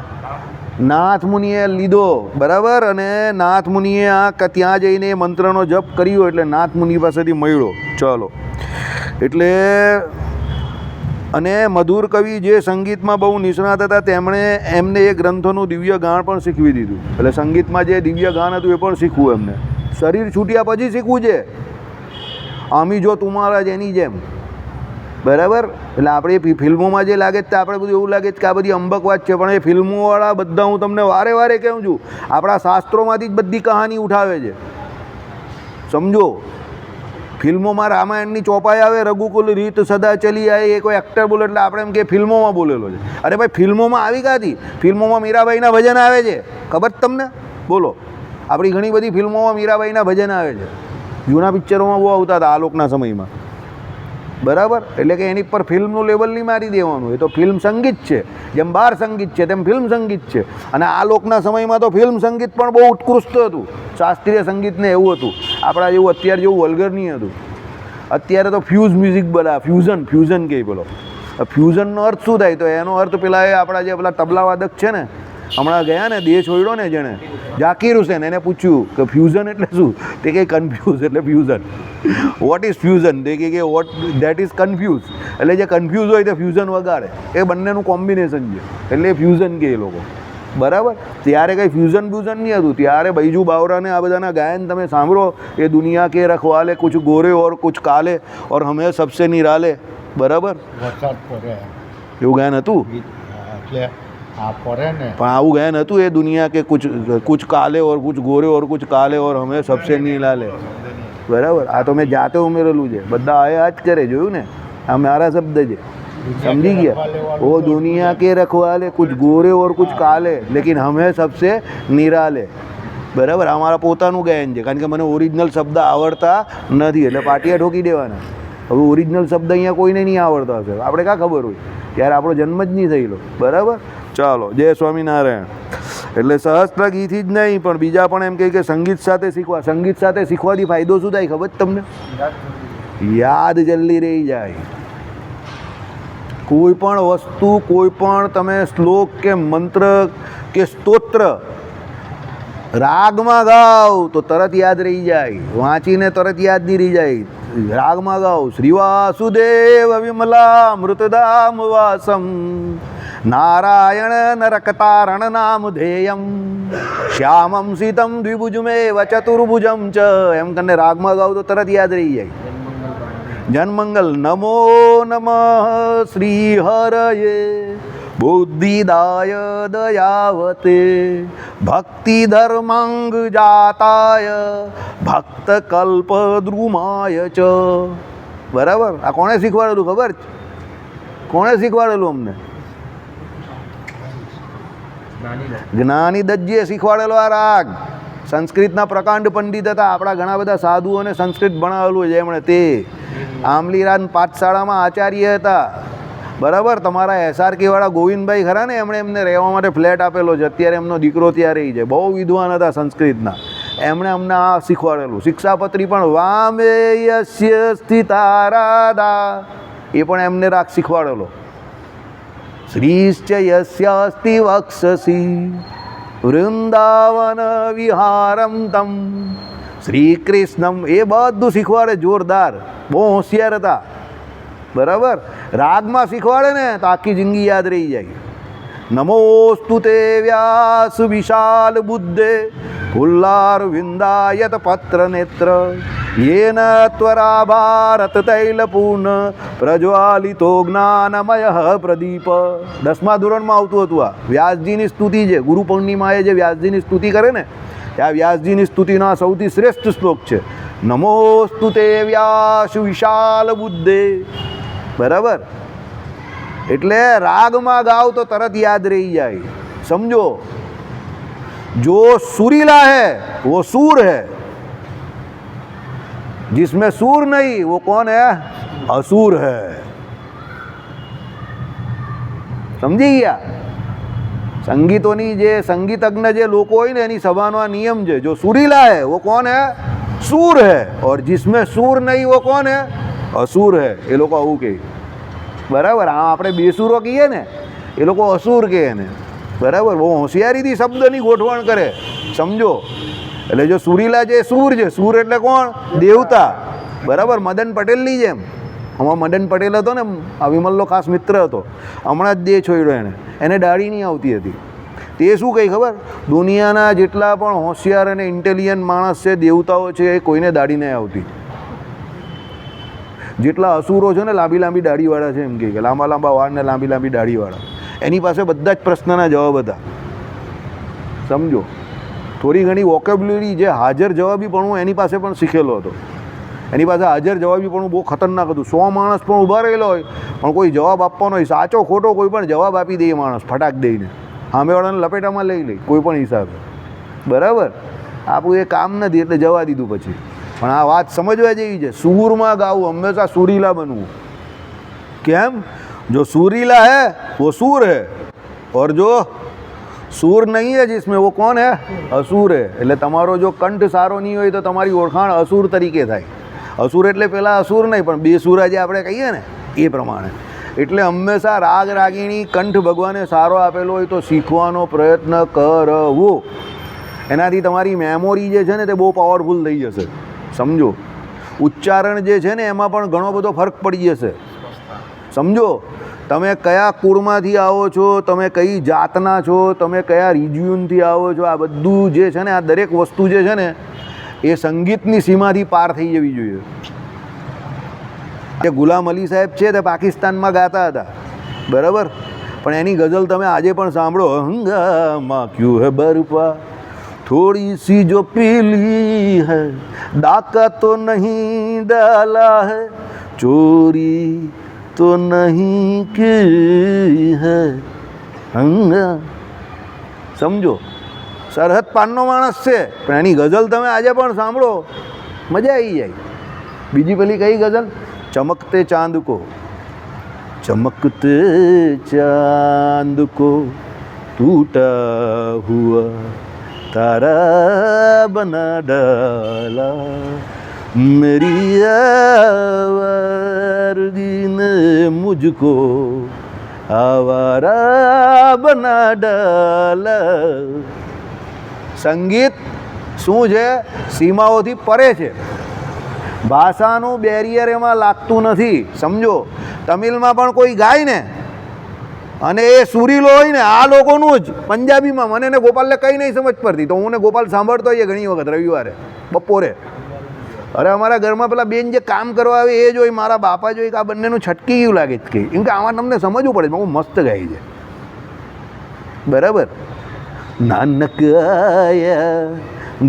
A: નાથ મુનિએ લીધો. બરાબર, અને નાથ મુનિએ આ ત્યાં જઈને મંત્રનો જપ કર્યો એટલે નાથ મુનિ પાસેથી મળ્યો. ચાલો, એટલે અને મધુર કવિ જે સંગીતમાં બહુ નિષ્ણાત હતા તેમણે એમને એ ગ્રંથોનું દિવ્ય ગાન પણ શીખવી દીધું. એટલે સંગીતમાં જે દિવ્ય ગાન હતું એ પણ શીખવું એમને. શરીર છૂટ્યા પછી શીખવું છે. આમી જો તુમારા જ એની જેમ. બરાબર, એટલે આપણે ફિલ્મોમાં જે લાગે છે આપણે બધું એવું લાગે છે કે આ બધી અંબક વાત છે પણ એ ફિલ્મોવાળા બધા હું તમને વારે વારે કહું છું આપણા શાસ્ત્રોમાંથી જ બધી કહાની ઉઠાવે છે. સમજો, ફિલ્મોમાં રામાયણની ચોપાઈ આવે રઘુકુલ રીત સદા ચલી આવે એ કોઈ એક્ટર બોલે એટલે આપણે એમ કે ફિલ્મોમાં બોલેલો છે. અરે ભાઈ, ફિલ્મોમાં આવી કાથી? ફિલ્મોમાં મીરાબાઈના ભજન આવે છે, ખબર જ તમને? બોલો, આપણી ઘણી બધી ફિલ્મોમાં મીરાબાઈના ભજન આવે છે. જૂના પિક્ચરોમાં બહુ આવતા હતા આ લોકના સમયમાં. બરાબર, એટલે કે એની પર ફિલ્મનું લેવલ નહીં મારી દેવાનું. એ તો ફિલ્મ સંગીત છે, જેમ બાર સંગીત છે તેમ ફિલ્મ સંગીત છે. અને આ લોકના સમયમાં તો ફિલ્મ સંગીત પણ બહુ ઉત્કૃષ્ટ હતું. શાસ્ત્રીય સંગીતને એવું હતું, આપણા જેવું અત્યારે જેવું વલ્ગર નહીં હતું. અત્યારે તો ફ્યુઝ મ્યુઝિક બધા ફ્યુઝન કહે. બોલો, ફ્યુઝનનો અર્થ શું થાય? તો એનો અર્થ પેલા એ આપણા જે પેલા તબલાવાદક છે ને, હમણાં ગયા ને દેહ છોડ્યો ને જેણે, ઝાકીર હુસેન, એને પૂછ્યું કે ફ્યુઝન એટલે શું? તે કંઈ કન્ફ્યુઝ એટલે ફ્યુઝન. What is fusion? તે કે વોટ દેટ ઇઝ કન્ફ્યુઝ. એટલે જે કન્ફ્યુઝ હોય તે ફ્યુઝન વગાડે. એ બંનેનું કોમ્બિનેશન છે એટલે ફ્યુઝન કહે એ લોકો. બરાબર, ત્યારે કંઈ ફ્યુઝન નહીં હતું. ત્યારે બૈજુ બાવરાને આ બધાના ગાયન તમે સાંભળો. એ દુનિયા કે રખવાલે કુછ ગોરે ઓર કુછ કાલે ઓર હમે સબસે નિરાલે. બરાબર,
B: વરસાદ પડે
A: એવું ગાયન હતું.
B: એટલે આ પડે ને
A: પણ આવું ગાયન હતું એ દુનિયા કે કુછ કાલે ઓર કુછ ગોરે ઓર કુછ કાલે ઓર હમે સબસે નિરાલે. બરાબર, આ તો મેં જાતે ઉમેરેલું છે. બધા આ જ કરે, જોયું ને? આ મારા શબ્દ છે, સમજી ગયા? ઓ દુનિયા કે રખવાલે કુછ ગોરે ઓર કુછ કાલે લેકિન હમે સબસે નિરાલે. બરાબર, આ મારા પોતાનું ગાયન છે કારણ કે મને ઓરિજિનલ શબ્દ આવડતા નથી એટલે પાટિયા ઠોકી દેવાના. હવે ઓરિજિનલ શબ્દ અહીંયા કોઈને નહીં આવડતા હશે, આપણે કાં ખબર હોય? ત્યારે આપણો જન્મ જ નહીં થયેલો. બરાબર, ચાલો, જય સ્વામિનારાયણ. એટલે સહસ્ત્ર ગીથી જ નહીં પણ બીજા પણ એમ કહે કે સંગીત સાથે શીખવા. સંગીત સાથે શીખવાથી ફાયદો શું થાય ખબર તમને? યાદ જલ્દી રહી જાય. કોઈ પણ વસ્તુ, કોઈ પણ તમે શ્લોક કે મંત્ર કે સ્તોત્ર રાગમાં ગાઓ તો તરત યાદ રહી જાય. વાંચીને તરત યાદ નહીં રહી જાય. રાગમાં ગાઓ. શ્રી વાસુદેવ વિમલા મૃતદામ વાસમ નારાયણ નરકતારણ નામ ધેયમ શ્યામમ સીતમ દ્વિભુજમેવ ચતુર્ભુજમ ચ એમ કરીને રાગમાં ગાઓ તો તરત યાદ રહી જાય. જનમંગલ. નમો નમઃ શ્રી હરયે બુદ્ધિદાય દયાવતે ભક્તિ ધર્માંગ જાતાય ભક્ત કલ્પ દ્રુમાય ચ. બરાબર, આ કોણે શીખવાડેલું ખબર છે? કોણે શીખવાડેલું અમને? જ્ઞાની દજ્જીએ શીખવાડેલો આ રાગ. સંસ્કૃતના પ્રકાંડ પંડિત હતા. આપણા ઘણા બધા સાધુઓને સંસ્કૃત ભણાવેલું છે એમણે. તે આમલીરાન પાઠશાળામાં આચાર્ય હતા. બરાબર. તમારા SRK વાળા ગોવિંદભાઈ ખરા ને, એમણે એમને રહેવા માટે ફ્લેટ આપેલો છે. અત્યારે એમનો દીકરો ત્યાં રહી છે, બહુ વિદ્વાન હતા સંસ્કૃતના. એમણે અમને આ શીખવાડેલું. શિક્ષાપત્રી પણ વામે યસ્ય સ્થિતા રાધા, એ પણ એમને રાગ શીખવાડેલો. શ્રીશ્ચ યસ્યાસ્તિ વક્ષસી વૃંદાવન વિહારમ તમ શ્રી કૃષ્ણમ, એ બધું શીખવાડે જોરદાર. બહુ હોશિયાર હતા. બરાબર. રાગમાં શીખવાડે ને તો આખી જિંદગી યાદ રહી જાય. નમોસ્તુ તે વ્યાસ વિશાલ બુદ્ધે ફુલ્લાર વિંદાયત પત્ર નેત્ર યેન ત્વરા ભારત તૈલપૂર્ણ પ્રજ્વાલિતો જ્ઞાનમય પ્રદીપ. 10મા ધોરણમાં આવતું હતું. આ વ્યાસજીની સ્તુતિ છે. ગુરુ પૂર્ણિમાએ જે વ્યાસજીની સ્તુતિ કરે ને, આ વ્યાસજીની સ્તુતિનો સૌથી શ્રેષ્ઠ શ્લોક છે. નમોસ્તુ તે વ્યાસ વિશાલ બુદ્ધે. બરાબર. એટલે રાગમાં ગાવ તો તરત યાદ રહી જાય. સમજો, जो सुरीला है वो सूर है, जिसमें सूर नहीं वो कौन है? असुर है. સમજી ગયા? સંગીતોની જે સંગીતજ્ઞ જે લોકો હોય ને એની સભાનો આ નિયમ છે. જો સુરીલા है वो कौन है? सूर है. और जिसमें सूर नहीं वो कौन है? असुर है. એ લોકો આવું કહે. બરાબર. આ આપણે બેસુરો કહીએ ને, એ લોકો અસુર કહે ને. બરાબર. બહુ હોશિયારીથી શબ્દની ગોઠવણ કરે. સમજો. એટલે જો સુરીલા જે સૂર છે, સૂર એટલે કોણ? દેવતા. બરાબર. મદન પટેલની જેમ. આમાં મદન પટેલ હતો ને, આ વિમલનો ખાસ મિત્ર હતો. હમણાં જ દેહ છોડ્યો એને દાઢી નહીં આવતી હતી. તે શું કહી ખબર? દુનિયાના જેટલા પણ હોશિયાર અને ઇન્ટેલિજન્ટ માણસ છે, દેવતાઓ છે, એ કોઈને દાઢી નહીં આવતી. જેટલા અસુરો છે ને, લાંબી લાંબી દાઢીવાળા છે, એમ કે લાંબા લાંબા વાળ ને લાંબી લાંબી દાઢીવાળા, એની પાસે બધા જ પ્રશ્નના જવાબ હતા. સમજો. થોડી ઘણી વોકેબ્યુલરી જે હાજર જવાબી પણ એની પાસે પણ શીખેલો હતો. એની પાસે હાજર જવાબી પણ બહુ ખતરનાક હતું. 100 માણસ પણ ઊભા રહેલો હોય, પણ કોઈ જવાબ આપવાનો હોય, સાચો ખોટો કોઈ પણ જવાબ આપી દે માણસ ફટાક દઈને, સામેવાળાને લપેટામાં લઈ લે કોઈ પણ હિસાબે. બરાબર. આપણું એ કામ નથી એટલે જવા દીધું પછી. પણ આ વાત સમજવા જેવી છે. સૂરમાં ગાવું, હંમેશા સુરીલા બનવું. કેમ? जो सूरीला है वो सूर है, और जो सूर नहीं है जिसमें वो कौन है? असुर है. એટલે તમારો જો કંઠ સારો નહીં હોય તો તમારી ઓળખાણ અસુર તરીકે થાય. અસુર એટલે પેલા અસુર નહીં, પણ બેસુરા જે આપણે કહીએ ને એ પ્રમાણે. એટલે હંમેશા રાગ રાગીણી કંઠ ભગવાને સારો આપેલો હોય તો શીખવાનો પ્રયત્ન કરવો. એનાથી તમારી મેમોરી જે છે ને તે બહુ પાવરફુલ થઈ જશે. સમજો. ઉચ્ચારણ જે છે ને એમાં પણ ઘણો બધો ફરક પડી જશે. સમજો. તમે કયા કુળમાંથી આવો છો, તમે કઈ જાતના છો, તમે કયા રિજિયનથી આવો છો, આ બધું જે છે ને, આ દરેક વસ્તુ જે છે ને એ સંગીતની સીમાથી પાર થઈ જવી જોઈએ. કે ગુલામ અલી સાહેબ છે તે પાકિસ્તાનમાં ગાતા હતા. બરાબર. પણ એની ગઝલ તમે આજે પણ સાંભળો. હંગામા ક્યું હે બરપા થોડી સી જો પીલી હૈ, ડાકા તો નહીં ડાલા હૈ, ચોરી તો નહીં કી હૈ હંગા. સમજો. સરહદ પાનનો માણસ છે, પણ એની ગઝલ તમે આજે પણ સાંભળો, મજા આવી જાય. બીજી પેલી કઈ ગઝલ? ચમકતે ચાંદ કો, ચમકતે ચાંદ કો ટૂટા હુઆ તારા બના ડાલા, मेरी आवारगी ने मुझको आवारा बना डाला. સંગીત શું છે? સીમાઓથી પરે છે. ભાષાનું બેરિયર એમાં લાગતું નથી. સમજો. તમિલમાં પણ કોઈ ગાય ને અને એ સુરીલો હોય ને, આ લોકોનું જ પંજાબીમાં મને ને ગોપાલને કંઈ નહીં સમજ પડતી, તો હું ને ગોપાલ સાંભળતો હોઈએ ઘણી વખત રવિવારે બપોરે. અરે અમારા ઘરમાં પેલા બેન જે કામ કરવા આવે એ જોઈ, મારા બાપા જોઈ કે આ બંનેનું છટકી ગયું લાગે છે, કેમ કે આમાં તમને સમજવું પડે. બહુ મસ્ત ગાય છે. બરાબર. નાનક આયા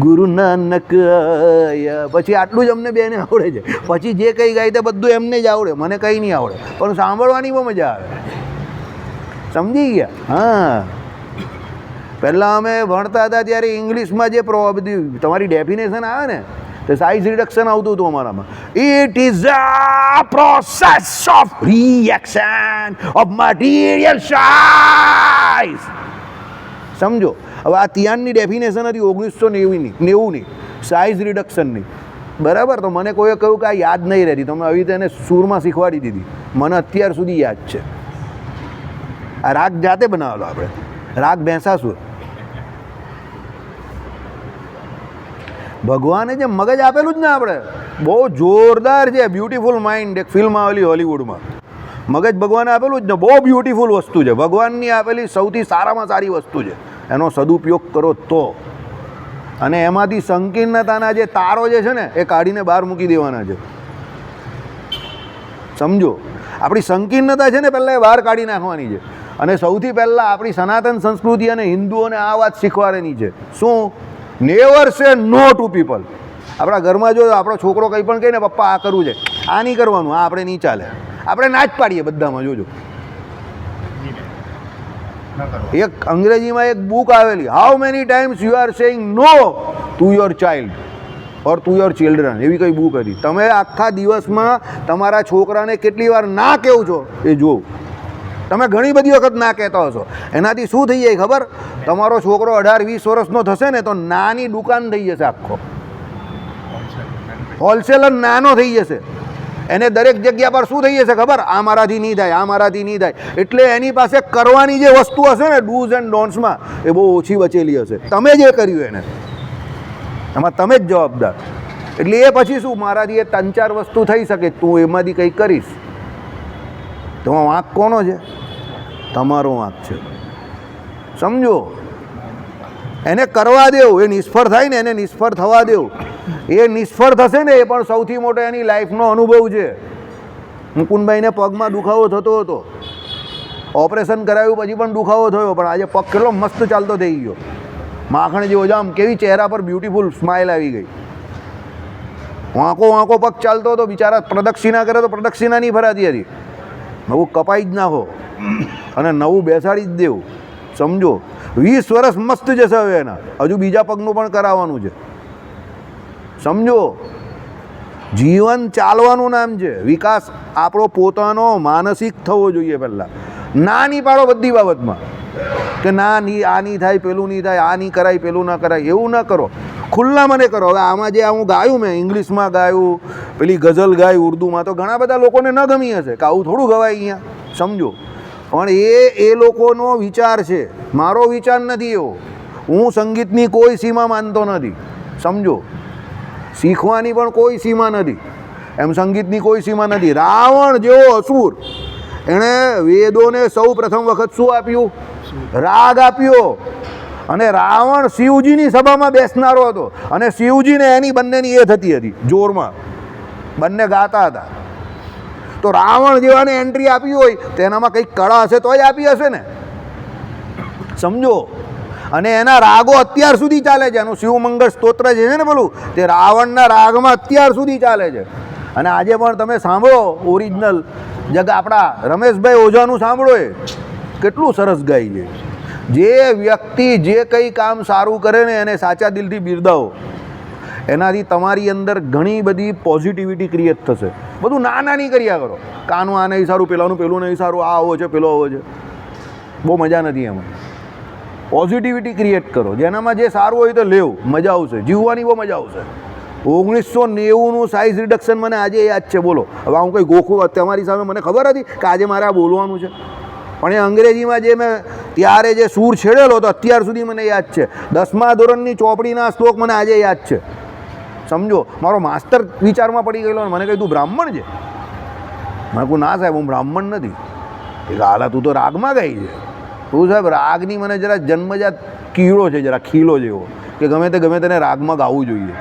A: ગુરુ નાનક આયા, પછી આટલું જ અમને બેને આવડે છે. પછી જે કંઈ ગાય તે બધું એમને જ આવડે, મને કંઈ નહીં આવડે, પણ સાંભળવાની બહુ મજા આવે. સમજી ગયા? હા. પહેલાં અમે ભણતા હતા ત્યારે ઇંગ્લિશમાં જે તમારી ડેફિનેશન આવે ને તો સાઇઝ રિડક્શન આવતું હતું અમારામાં. It is a process of reaction of material size. સમજો. હવે આ ત્યાંની ડેફિનેશન હતી 1990ની સાઇઝ રિડક્શનની, બરાબર. તો મને કોઈએ કહ્યું કે આ યાદ નહીં રહેતી, તો મેં આવી રીતે એને સૂરમાં શીખવાડી દીધી. મને અત્યાર સુધી યાદ છે. આ રાગ જાતે બનાવેલો આપણે, રાગ ભેંસાસુર. ભગવાને જે મગજ આપેલું જ ને આપણે, બહુ જોરદાર છે. બ્યુટીફુલ માઇન્ડ એક ફિલ્મ આવેલી હોલિવૂડમાં, મગજ ભગવાને આપેલું જ ને, બહુ બ્યુટીફુલ વસ્તુ છે. ભગવાનની આપેલી સૌથી સારામાં સારી વસ્તુ છે. એનો સદુપયોગ કરો તો. અને એમાંથી સંકીર્ણતાના જે તારો જે છે ને એ કાઢીને બહાર મૂકી દેવાના છે. સમજો. આપણી સંકીર્ણતા છે ને પહેલાં એ બહાર કાઢી નાખવાની છે. અને સૌથી પહેલાં આપણી સનાતન સંસ્કૃતિ અને હિન્દુઓને આ વાત શીખવાડવાની છે. શું? નેવર સે નો ટુ પીપલ. આપણા ઘરમાં જો આપણો છોકરો કંઈ પણ કહે ને, પપ્પા આ કરવું છે, આ નહીં કરવાનું, આ આપણે નહીં ચાલે, આપણે ના જ પાડીએ બધામાં. જોજો, એક અંગ્રેજીમાં એક બુક આવેલી, how many times you are saying no to your child or to your children, એવી કઈ બુક હતી. તમે આખા દિવસમાં તમારા છોકરાને કેટલી વાર ના કહો છો એ જોવો. તમે ઘણી બધી વખત ના કહેતા હશો. એનાથી શું થઈ જાય ખબર? તમારો છોકરો 18-20 વર્ષનો થશે ને તો નાની દુકાન થઈ જશે, આખો હોલસેલર નાનો થઈ જશે. એને દરેક જગ્યા પર શું થઈ જશે ખબર? આ મારાથી નહીં થાય, આ મારાથી નહીં થાય. એટલે એની પાસે કરવાની જે વસ્તુ હશે ને ડૂઝ એન્ડ ડોન્ટ્સમાં, એ બહુ ઓછી બચેલી હશે. તમે જે કર્યું એને, એમાં તમે જ જવાબદાર. એટલે એ પછી શું, મારાથી એ 3-4 વસ્તુ થઈ શકે, તું એમાંથી કંઈ કરીશ તો વાંક કોનો છે? તમારો વાંક છે. સમજો. એને કરવા દેવું, એ નિષ્ફળ થાય ને એને નિષ્ફળ થવા દેવું. એ નિષ્ફળ થશે ને એ પણ સૌથી મોટો એની લાઈફનો અનુભવ છે. મુકુંદભાઈને પગમાં દુખાવો થતો હતો, ઓપરેશન કરાવ્યું પછી પણ દુખાવો થયો, પણ આજે પગ કેટલો મસ્ત ચાલતો થઈ ગયો, માખણ જેવો. જામ કેવી ચહેરા પર બ્યુટીફુલ સ્માઇલ આવી ગઈ. વાંકો વાંકો પગ ચાલતો હતો, બિચારા પ્રદક્ષિણા કરે તો પ્રદક્ષિણા નહીં ભરાતી હતી. નવું કપાઈ જ નાખો અને નવું બેસાડી જ દેવું. સમજો. 20 વર્ષ મસ્ત જશે હવે એના, હજુ બીજા પગનું પણ કરાવવાનું છે. સમજો. જીવન ચાલવાનું નામ છે. વિકાસ આપણો પોતાનો માનસિક થવો જોઈએ પહેલાં. ના નહીં પાડો બધી બાબતમાં કે ના નહીં, આ નહીં થાય, પેલું નહીં થાય, આ નહીં કરાય, પેલું ના કરાય, એવું ના કરો. ખુલ્લા મને કરો. હવે આમાં જે હું ગાયું, મેં ઇંગ્લિશમાં ગાયું, પેલી ગઝલ ગાઈ ઉર્દુમાં, તો ઘણા બધા લોકોને ન ગમી હશે કે આવું થોડું ગવાય અહીંયા. સમજો. પણ એ લોકોનો વિચાર છે, મારો વિચાર નથી એવો. હું સંગીતની કોઈ સીમા માનતો નથી. સમજો. શીખવાની પણ કોઈ સીમા નથી. એમ સંગીતની કોઈ સીમા નથી. રાવણ જેવો અસુર, એણે વેદોને સૌ પ્રથમ વખત શું આપ્યું? રાગ આપ્યો. અને રાવણ શિવજીની સભામાં બેસનારો હતો, અને શિવજીને એની બંનેની એ થતી હતી જોરમાં, બંને ગાતા હતા. તો રાવણ જેવાને એન્ટ્રી આપી હોય તો એનામાં કંઈક કળા હશે તો જ આપી હશે ને. સમજો. અને એના રાગો અત્યાર સુધી ચાલે છે. એનું શિવમંગળ સ્તોત્ર જે છે ને પેલું, તે રાવણના રાગમાં અત્યાર સુધી ચાલે છે. અને આજે પણ તમે સાંભળો ઓરિજિનલ જગ આપણા રમેશભાઈ ઓઝાનું સાંભળો, એ કેટલું સરસ ગાય છે. જે વ્યક્તિ જે કંઈ કામ સારું કરે ને એને સાચા દિલથી બિરદાવો, એનાથી તમારી અંદર ઘણી બધી પોઝિટિવિટી ક્રિએટ થશે. બધું ના નહીં કર્યા કરો. કાનું આ નહીં સારું, પેલાનું પેલું નહીં સારું, આ આવો છે, પેલો આવો છે, બહુ મજા નથી એમાં. પોઝિટિવિટી ક્રિએટ કરો. જેનામાં જે સારું હોય તો લેવું, મજા આવશે, જીવવાની બહુ મજા આવશે. 1990નું સાઇઝ રિડક્શન મને આજે યાદ છે. બોલો, હવે હું કંઈ ગોખું તમારી સામે, મને ખબર હતી કે આજે મારે આ બોલવાનું છે, પણ એ અંગ્રેજીમાં જે મેં ત્યારે જે સૂર છેડેલો હતો અત્યાર સુધી મને યાદ છે. 10મા ધોરણની ચોપડીના શ્લોક મને આજે યાદ છે. સમજો. મારો માસ્ટર વિચારમાં પડી ગયેલો, મને કહ્યું તું બ્રાહ્મણ છે? મેં કહું ના સાહેબ, હું બ્રાહ્મણ નથી. એ હાલા તું તો રાગમાં ગાઈ છે. તું સાહેબ રાગની મને જરા જન્મજાત કીડો છે, જરા ખીલો જેવો, કે ગમે તેને રાગમાં ગાવું જોઈએ.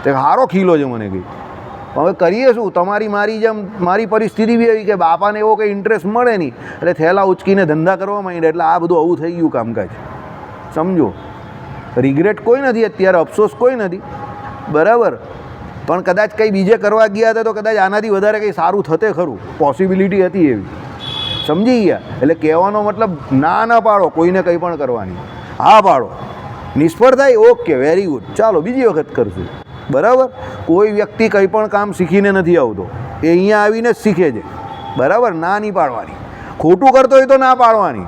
A: તે સારો ખીલો છે મને કહી. હવે કરીએ શું? તમારી મારી જેમ મારી પરિસ્થિતિ બી એવી કે બાપાને એવો કંઈ ઇન્ટરેસ્ટ મળે નહીં, એટલે થેલા ઉચકીને ધંધા કરવા માંડ્યા. એટલે આ બધું આવું થઈ ગયું કામકાજ. સમજો. રિગ્રેટ કોઈ નથી અત્યારે, અફસોસ કોઈ નથી, બરાબર. પણ કદાચ કંઈ બીજે કરવા ગયા હતા તો કદાચ આનાથી વધારે કંઈ સારું થતે ખરું, પોસિબિલિટી હતી એવી. સમજી ગયા? એટલે કહેવાનો મતલબ ના પાડો કોઈને કંઈ પણ કરવાની, હા પાડો. નિષ્ફળ થાય ઓકે, વેરી ગુડ, ચાલો બીજી વખત કરશું. બરાબર. કોઈ વ્યક્તિ કંઈ પણ કામ શીખીને નથી આવતો, એ અહીંયા આવીને જ શીખે છે. બરાબર. ના નહીં પાડવાની. ખોટું કરતો હોય તો ના પાડવાની,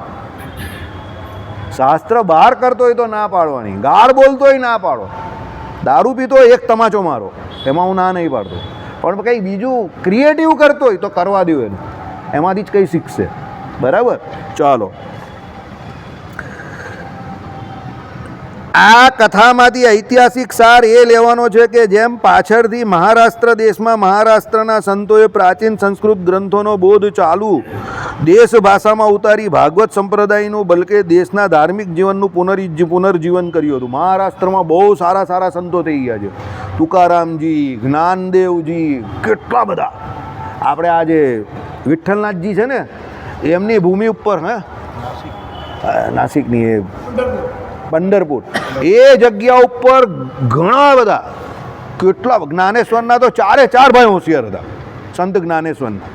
A: શાસ્ત્ર બહાર કરતો હોય તો ના પાડવાની, ગાળ બોલતો હોય ના પાડો, દારૂ પીતો હોય એક તમાચો મારો, એમાં હું ના નહીં પાડતો. પણ કંઈ બીજું ક્રિએટિવ કરતો હોય તો કરવા દો એને, એમાંથી જ કંઈ શીખશે. બરાબર. ચાલો, આ કથામાંથી ઐતિહાસિક સાર એ લેવાનો છે કે જેમ પાછળથી મહારાષ્ટ્ર દેશમાં મહારાષ્ટ્રના સંતોએ પ્રાચીન સંસ્કૃત ગ્રંથોનો બોધ ચાલુ દેશ ભાષામાં ઉતારી ભાગવત સંપ્રદાયનું બલકે દેશના ધાર્મિક જીવનનું પુનર્જીવન કર્યું હતું. મહારાષ્ટ્રમાં બહુ સારા સારા સંતો થઈ ગયા છે. તુકારામજી, જ્ઞાનદેવજી, કેટલા બધા. આપણે આ જે વિઠ્ઠલનાથજી છે ને, એમની ભૂમિ ઉપર નાસિકની એ પંઢરપુર, એ જગ્યા ઉપર ઘણા બધા, કેટલા જ્ઞાનેશ્વરના તો 4 ભાઈ હોશિયાર હતા. સંત જ્ઞાનેશ્વરના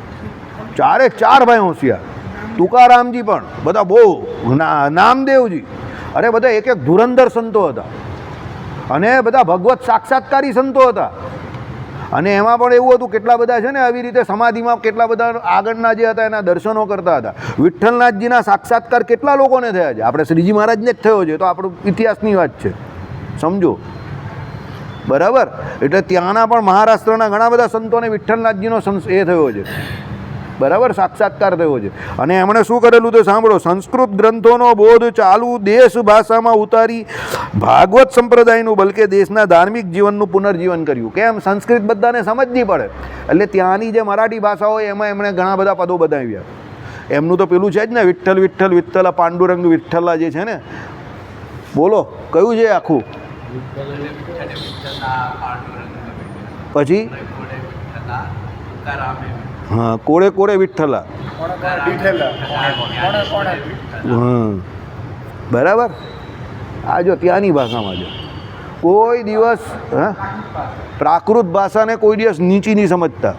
A: 4 ભાઈ હોશિયાર. તુકારામજી પણ બધા બહુ, નામદેવજી, અરે બધા એક ધુરંધર સંતો હતા, અને બધા ભગવત સાક્ષાત્કારી સંતો હતા. અને એમાં પણ એવું હતું, કેટલા બધા છે ને આવી રીતે સમાધિમાં કેટલા બધા આગળના જે હતા એના દર્શનો કરતા હતા. વિઠ્ઠલનાથજીના સાક્ષાત્કાર કેટલા લોકોને થયા છે? આપણે શ્રીજી મહારાજને જ થયો છે, તો આપણું ઇતિહાસની વાત છે, સમજો. બરાબર. એટલે ત્યાંના પણ મહારાષ્ટ્રના ઘણા બધા સંતોને વિઠ્ઠલનાથજીનો એ થયો છે. બરાબર, સાક્ષાત્કાર થયો છે. અને એમણે શું કરેલું તો સાંભળો, સંસ્કૃત ગ્રંથોનો બોધ ચાલુ દેશ ભાષામાં ઉતારી ભાગવત સંપ્રદાયનું બલકે દેશના ધાર્મિક જીવનનું પુનર્જીવન કર્યું. કેમ? સંસ્કૃત બધાને સમજવી પડે, એટલે ત્યાંની જે મરાઠી ભાષા હોય એમાં એમણે ઘણા બધા પદો બનાવ્યા. એમનું તો પેલું છે જ ને, વિઠ્ઠલ વિઠ્ઠલ વિઠ્ઠલા પાંડુરંગ વિઠ્ઠલા જે છે ને, બોલો કયું છે આખું? પછી હા, કોળે કોળે વિઠ્ઠલા. હા, બરાબર. આ જો ત્યાંની ભાષામાં છે. કોઈ દિવસ પ્રાકૃત ભાષાને કોઈ દિવસ નીચી નહીં સમજતા,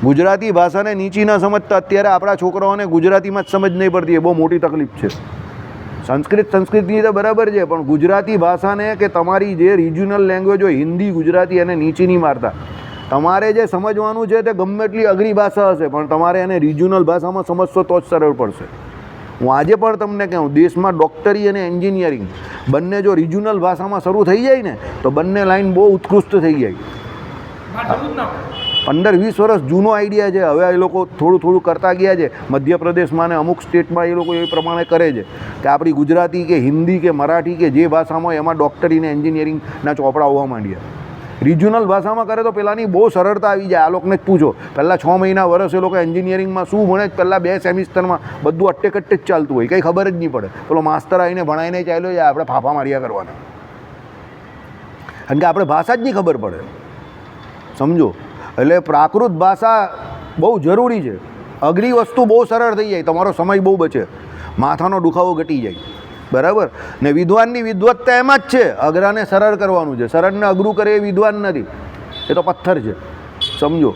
A: ગુજરાતી ભાષાને નીચી ના સમજતા. અત્યારે આપણા છોકરાઓને ગુજરાતીમાં જ સમજ નહીં પડતી, એ બહુ મોટી તકલીફ છે. સંસ્કૃતની તો બરાબર છે, પણ ગુજરાતી ભાષાને કે તમારી જે રિજિયોનલ લેંગ્વેજ હોય, હિન્દી, ગુજરાતી, એને નીચી નહીં મારતા. તમારે જે સમજવાનું છે તે ગમે એટલી અઘરી ભાષા હશે, પણ તમારે એને રિજિયોનલ ભાષામાં સમજશો તો જ સરળ પડશે. હું આજે પણ તમને કહું, દેશમાં ડૉક્ટરી અને એન્જિનિયરિંગ બંને જો રિજિયોનલ ભાષામાં શરૂ થઈ જાય ને, તો બંને લાઈન બહુ ઉત્કૃષ્ટ થઈ જાય. 15-20 વર્ષ જૂનો આઈડિયા છે. હવે એ લોકો થોડું કરતા ગયા છે. મધ્યપ્રદેશમાં ને અમુક સ્ટેટમાં એ લોકો એ પ્રમાણે કરે છે કે આપણી ગુજરાતી કે હિન્દી કે મરાઠી કે જે ભાષામાં હોય એમાં ડૉક્ટરી ને એન્જિનિયરિંગના ચોપડા હોવા માંડ્યા. રિજિયોનલ ભાષામાં કરે તો પહેલાંની બહુ સરળતા આવી જાય. આ લોકોને જ પૂછો, પહેલાં 6 મહિના વર્ષ એ લોકો એન્જિનિયરિંગમાં શું ભણે, પહેલાં 2 સેમિસ્ટરમાં બધું અટ્ટેકટ્ટે જ ચાલતું હોય, કંઈ ખબર જ નહીં પડે. પેલો માસ્તર આવીને ભણાવીને ચાલ્યો જાય, આપણે ફાફા માર્યા કરવાના, કારણ કે આપણે ભાષા જ નહીં ખબર પડે, સમજો. એટલે પ્રાકૃત ભાષા બહુ જરૂરી છે. અઘરી વસ્તુ બહુ સરળ થઈ જાય, તમારો સમય બહુ બચે, માથાનો દુખાવો ઘટી જાય. બરાબર. ને વિદ્વાનની વિદ્વત્તા એમાં જ છે, અઘરાને સરળ કરવાનું છે. સરળને અઘરું કરે એ વિદ્વાન નથી, એ તો પથ્થર છે, સમજો.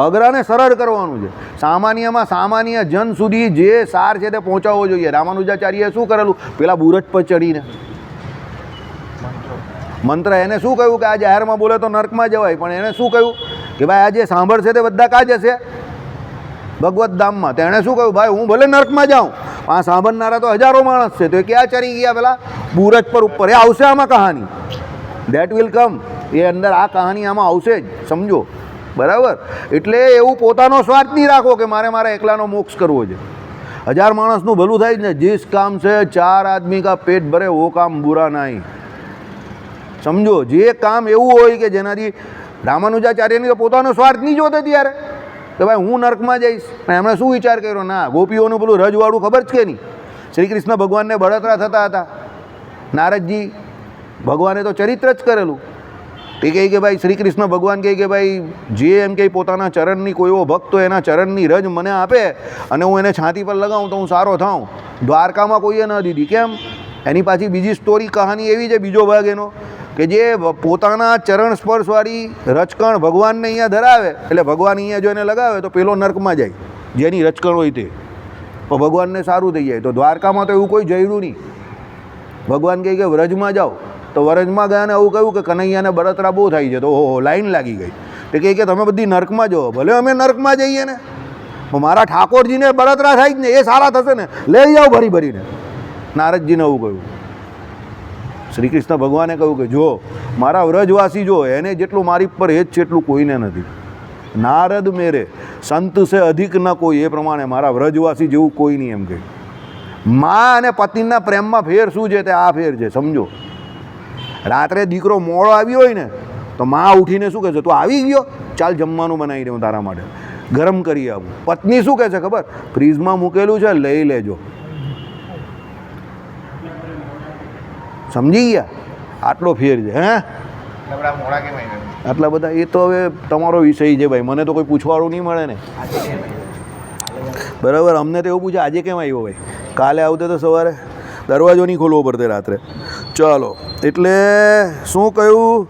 A: અઘરાને સરળ કરવાનું છે. સામાન્યમાં સામાન્ય જન સુધી જે સાર છે તે પહોંચાડવો જોઈએ. રામાનુજાચાર્યએ શું કરેલું? પેલા બુરજ પર ચડીને મંત્ર, એને શું કહ્યું કે આ જાહેરમાં બોલે તો નર્કમાં જવાય, પણ એને શું કહ્યું કે ભાઈ આ જે સાંભળશે તે બધા કાં જશે? ભગવત ધામમાં. તો એણે શું કહ્યું? ભાઈ હું ભલે નર્કમાં જાઉં, આ સાંભળનારા તો હજારો માણસ છે, તો એ ક્યાં ચડી ગયા? પેલા બુરજ પર ઉપર. એ આવશે આમાં કહાની, ધેટ વિલ કમ. એ અંદર આ કહાની આમાં આવશે જ, સમજો. બરાબર. એટલે એવું પોતાનો સ્વાર્થ નહીં રાખો કે મારે એકલાનો મોક્ષ કરવો છે. 1000 માણસનું ભલું થાય જ ને. જીસ કામ છે 4 આદમી કા પેટ ભરે વો કામ બુરા નહીં, સમજો. જે કામ એવું હોય કે જેનાથી રામાનુજાચાર્યની તો પોતાનો સ્વાર્થ નહીં જોતો ત્યારે કે ભાઈ હું નર્કમાં જઈશ. એમણે શું વિચાર કર્યો? ના, ગોપીઓનું પેલું રજવાડું ખબર છે કે નહીં? શ્રી કૃષ્ણ ભગવાનને બળતરા થતા હતા. નારદજી ભગવાને તો ચરિત્ર જ કરેલું. તે કહે કે ભાઈ શ્રી કૃષ્ણ ભગવાન કહે કે ભાઈ જે એમ કહે પોતાના ચરણની કોઈ એવો ભક્ત હોય એના ચરણની રજ મને આપે અને હું એને છાતી પર લગાવું તો હું સારો થાઉં. દ્વારકામાં કોઈએ ન દીધી. કેમ? એની પાછી બીજી સ્ટોરી, કહાની એવી છે, બીજો ભાગ એનો, કે જે પોતાના ચરણ સ્પર્શવાળી રચકણ ભગવાનને અહીંયા ધરાવે, એટલે ભગવાન અહીંયા જો એને લગાવે તો પેલો નર્કમાં જાય, જેની રચકણ હોય તે. તો ભગવાનને સારું થઈ જાય. તો દ્વારકામાં તો એવું કોઈ જયડું નહીં. ભગવાન કહે કે વ્રજમાં જાઓ, તો વરજમાં ગયા ને એવું કહ્યું કે કનૈયાને બળતરા બહુ થાય છે, તો ઓહો લાઈન લાગી ગઈ. તે કહે કે તમે બધી નર્કમાં જાઓ. ભલે અમે નર્કમાં જઈએ ને, પણ મારા ઠાકોરજીને બળતરા થાય જ ને, એ સારા થશે ને, લઈ જાઓ ભરી ભરીને. નારદજીને એવું કહ્યું. શ્રી કૃષ્ણ ભગવાને કહ્યું કે જો મારા વ્રજવાસી જો એને જેટલું મારી પર હેત છે એટલું કોઈને નથી. નારદ મેરે સંત સે અધિક ન કોઈ, એ પ્રમાણે મારા વ્રજવાસી જેવું કોઈ નહીં એમ કહે. મા અને પતિના પ્રેમમાં ફેર શું છે? તે આ ફેર છે, સમજો. રાત્રે દીકરો મોડો આવ્યો હોય ને તો મા ઉઠીને શું કહે છે? તું આવી ગયો, ચાલ જમવાનું બનાવી દઉં તારા માટે, ગરમ કરી આપું. પત્ની શું કહે છે ખબર? ફ્રીજમાં મૂકેલું છે, લઈ લેજો. સમજી ગયા? આટલો ફેર છે. હે આટલા બધા? એ તો હવે તમારો વિષય છે ભાઈ, મને તો કોઈ પૂછવાળું નહીં મળે ને. બરાબર. અમને તો એવું પૂછે આજે કેમ આવ્યો ભાઈ? કાલે આવતે તો સવારે દરવાજો નહીં ખોલવો પડતે રાત્રે. ચાલો, એટલે શું કહ્યું?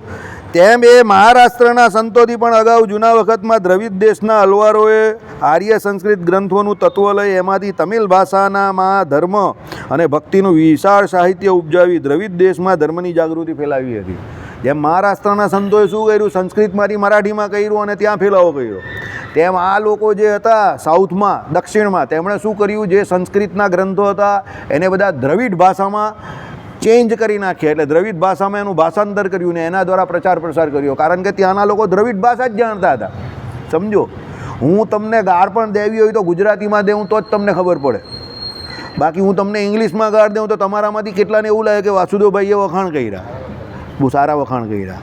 A: તેમ એ મહારાષ્ટ્રના સંતોથી પણ અગાઉ જૂના વખતમાં દ્રવિડ દેશના અલવારોએ આર્ય સંસ્કૃત ગ્રંથોનું તત્વ લઈ એમાંથી તમિલ ભાષાનામાં ધર્મ અને ભક્તિનું વિશાળ સાહિત્ય ઉપજાવી દ્રવિડ દેશમાં ધર્મની જાગૃતિ ફેલાવી હતી. જેમ મહારાષ્ટ્રના સંતોએ શું કર્યું? સંસ્કૃતમાંથી મરાઠીમાં કર્યું અને ત્યાં ફેલાવો કર્યો. તેમ આ લોકો જે હતા સાઉથમાં, દક્ષિણમાં, તેમણે શું કર્યું? જે સંસ્કૃતના ગ્રંથો હતા એને બધા દ્રવિડ ભાષામાં ચેન્જ કરી નાખ્યા. એટલે દ્રવિડ ભાષામાં એનું ભાષાંતર કર્યું ને એના દ્વારા પ્રચાર પ્રસાર કર્યો. કારણ કે ત્યાંના લોકો દ્રવિડ ભાષા જ જાણતા હતા. સમજો, હું તમને ગાળ પણ દેવી હોય તો ગુજરાતીમાં દેવું તો જ તમને ખબર પડે. બાકી હું તમને ઇંગ્લિશમાં ગાળ દઉં તો તમારામાંથી કેટલાને એવું લાગે કે વાસુદેવભાઈએ વખાણ કર્યા, બહુ સારા વખાણ કર્યા.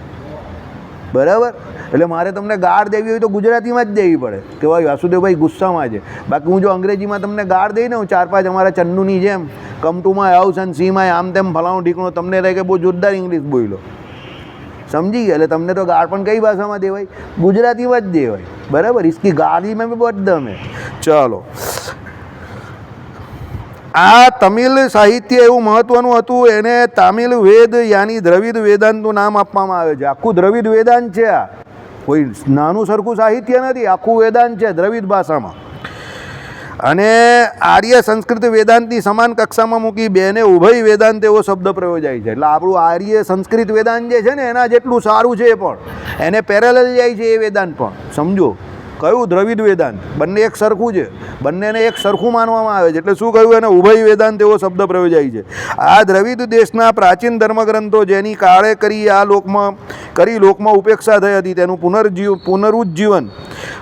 A: બરાબર. એટલે મારે તમને ગાળ દેવી હોય તો ગુજરાતીમાં જ દેવી પડે કે ભાઈ વાસુદેવભાઈ ગુસ્સામાં છે. બાકી હું જો અંગ્રેજીમાં તમને ગાળ દઈ ને, હું 4-5 અમારા ચન્નુની જેમ કમ ટુ માય હાઉસ અને સી માય આમ તેમ ફલાણું ઢીકણું, તમને રહે કે બહુ જોરદાર ઇંગ્લિશ બોલ્યો. સમજી ગયા? એટલે તમને તો ગાળ પણ કઈ ભાષામાં દેવાય? ગુજરાતીમાં જ દેવાય. બરાબર. इसकी गाली में भी बहुत दम है. ચાલો, આ તમિલ સાહિત્ય એવું મહત્વનું હતું, એને તામિલ વેદ યાની દ્રવિડ વેદાંતનું નામ આપવામાં આવે છે. આખું દ્રવિડ વેદાંત છે. આ કોઈ નાનું સરખું સાહિત્ય નથી, આખું વેદાંત છે દ્રવિડ ભાષામાં. અને આર્ય સંસ્કૃત વેદાંતની સમાન કક્ષામાં મૂકી બેને ઉભય વેદાંત એવો શબ્દ પ્રયોજાય છે. એટલે આપણું આર્ય સંસ્કૃત વેદાંત જે છે ને એના જેટલું સારું છે, પણ એને પેરેલલ જાય છે એ વેદાંત પણ. સમજો, કયું? દ્રવિડ વેદાંત. બંને એક સરખું છે, બંનેને એક સરખું માનવામાં આવે છે. એટલે શું કહ્યું? એને ઉભય વેદાંત એવો શબ્દ પ્રયોજાય છે. આ દ્રવિડ દેશના પ્રાચીન ધર્મગ્રંથો જેની કાળે લોકમાં ઉપેક્ષા થઈ હતી તેનું પુનરુજ્જીવન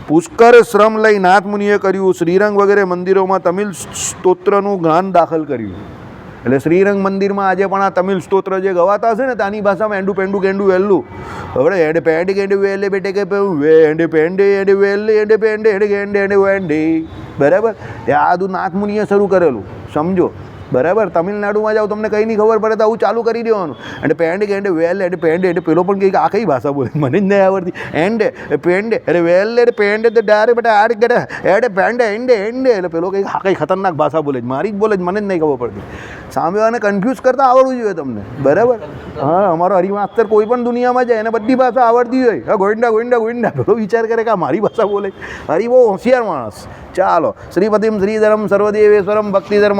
A: પુષ્કર શ્રમ લઈ નાથ મુનિએ કર્યું. શ્રીરંગ વગેરે મંદિરોમાં તમિલ સ્તોત્રનું જ્ઞાન દાખલ કર્યું. એટલે શ્રીરંગ મંદિરમાં આજે પણ આ તમિલ સ્તોત્ર જે ગવાતા હશે ને તાની ભાષામાં એંડુ પેંડુ કેંડુ વેલ્લું હવે એડ પેંડી કેંડુ વેલે બેટે કે એંડ પેંડી એંડ વેલે એંડ પેંડી એંડ ગેંડ એંડ વેંડી. બરાબર. એ આ બધું નાથ મુનિએ શરૂ કરેલું. સમજો. બરાબર. તમિલનાડુમાં જાઓ તમને કંઈ નહીં ખબર પડે તો આવું ચાલુ કરી દેવાનું. એન્ડ પેન્ડ એન્ડ વેલ એન્ડ પેન્ડ એન્ડ પેલો પણ કંઈક આ કઈ ભાષા બોલે મને જ નહીં આવડતી. એન્ડ પેન્ડ એટલે વેલ એન્ડ પેન્ડ દ ડારે બેટા આડ ગડે એડ પેન્ડ એન્ડ એન્ડ એટલે પેલો કંઈક આ કંઈ ખતરનાક ભાષા બોલે મારી જ બોલે મને જ નહીં ખબર પડતી. સામેવાળાને કન્ફ્યુઝ કરતાં આવડવું જોઈએ તમને. બરાબર. હા, અમારો હરિમાસ્તર કોઈ પણ દુનિયામાં જાય એને બધી ભાષા આવડતી હોય. હા, ગોઈંડા ગોઈંડા ગોઈંડા પેલો વિચાર કરે કે આ મારી ભાષા બોલે. હરી બહુ હોશિયાર માણસ. ચાલો, શ્રીપતિમ શ્રીધરમ સર્વદેવેશ્વરમ ભક્તિધર્મ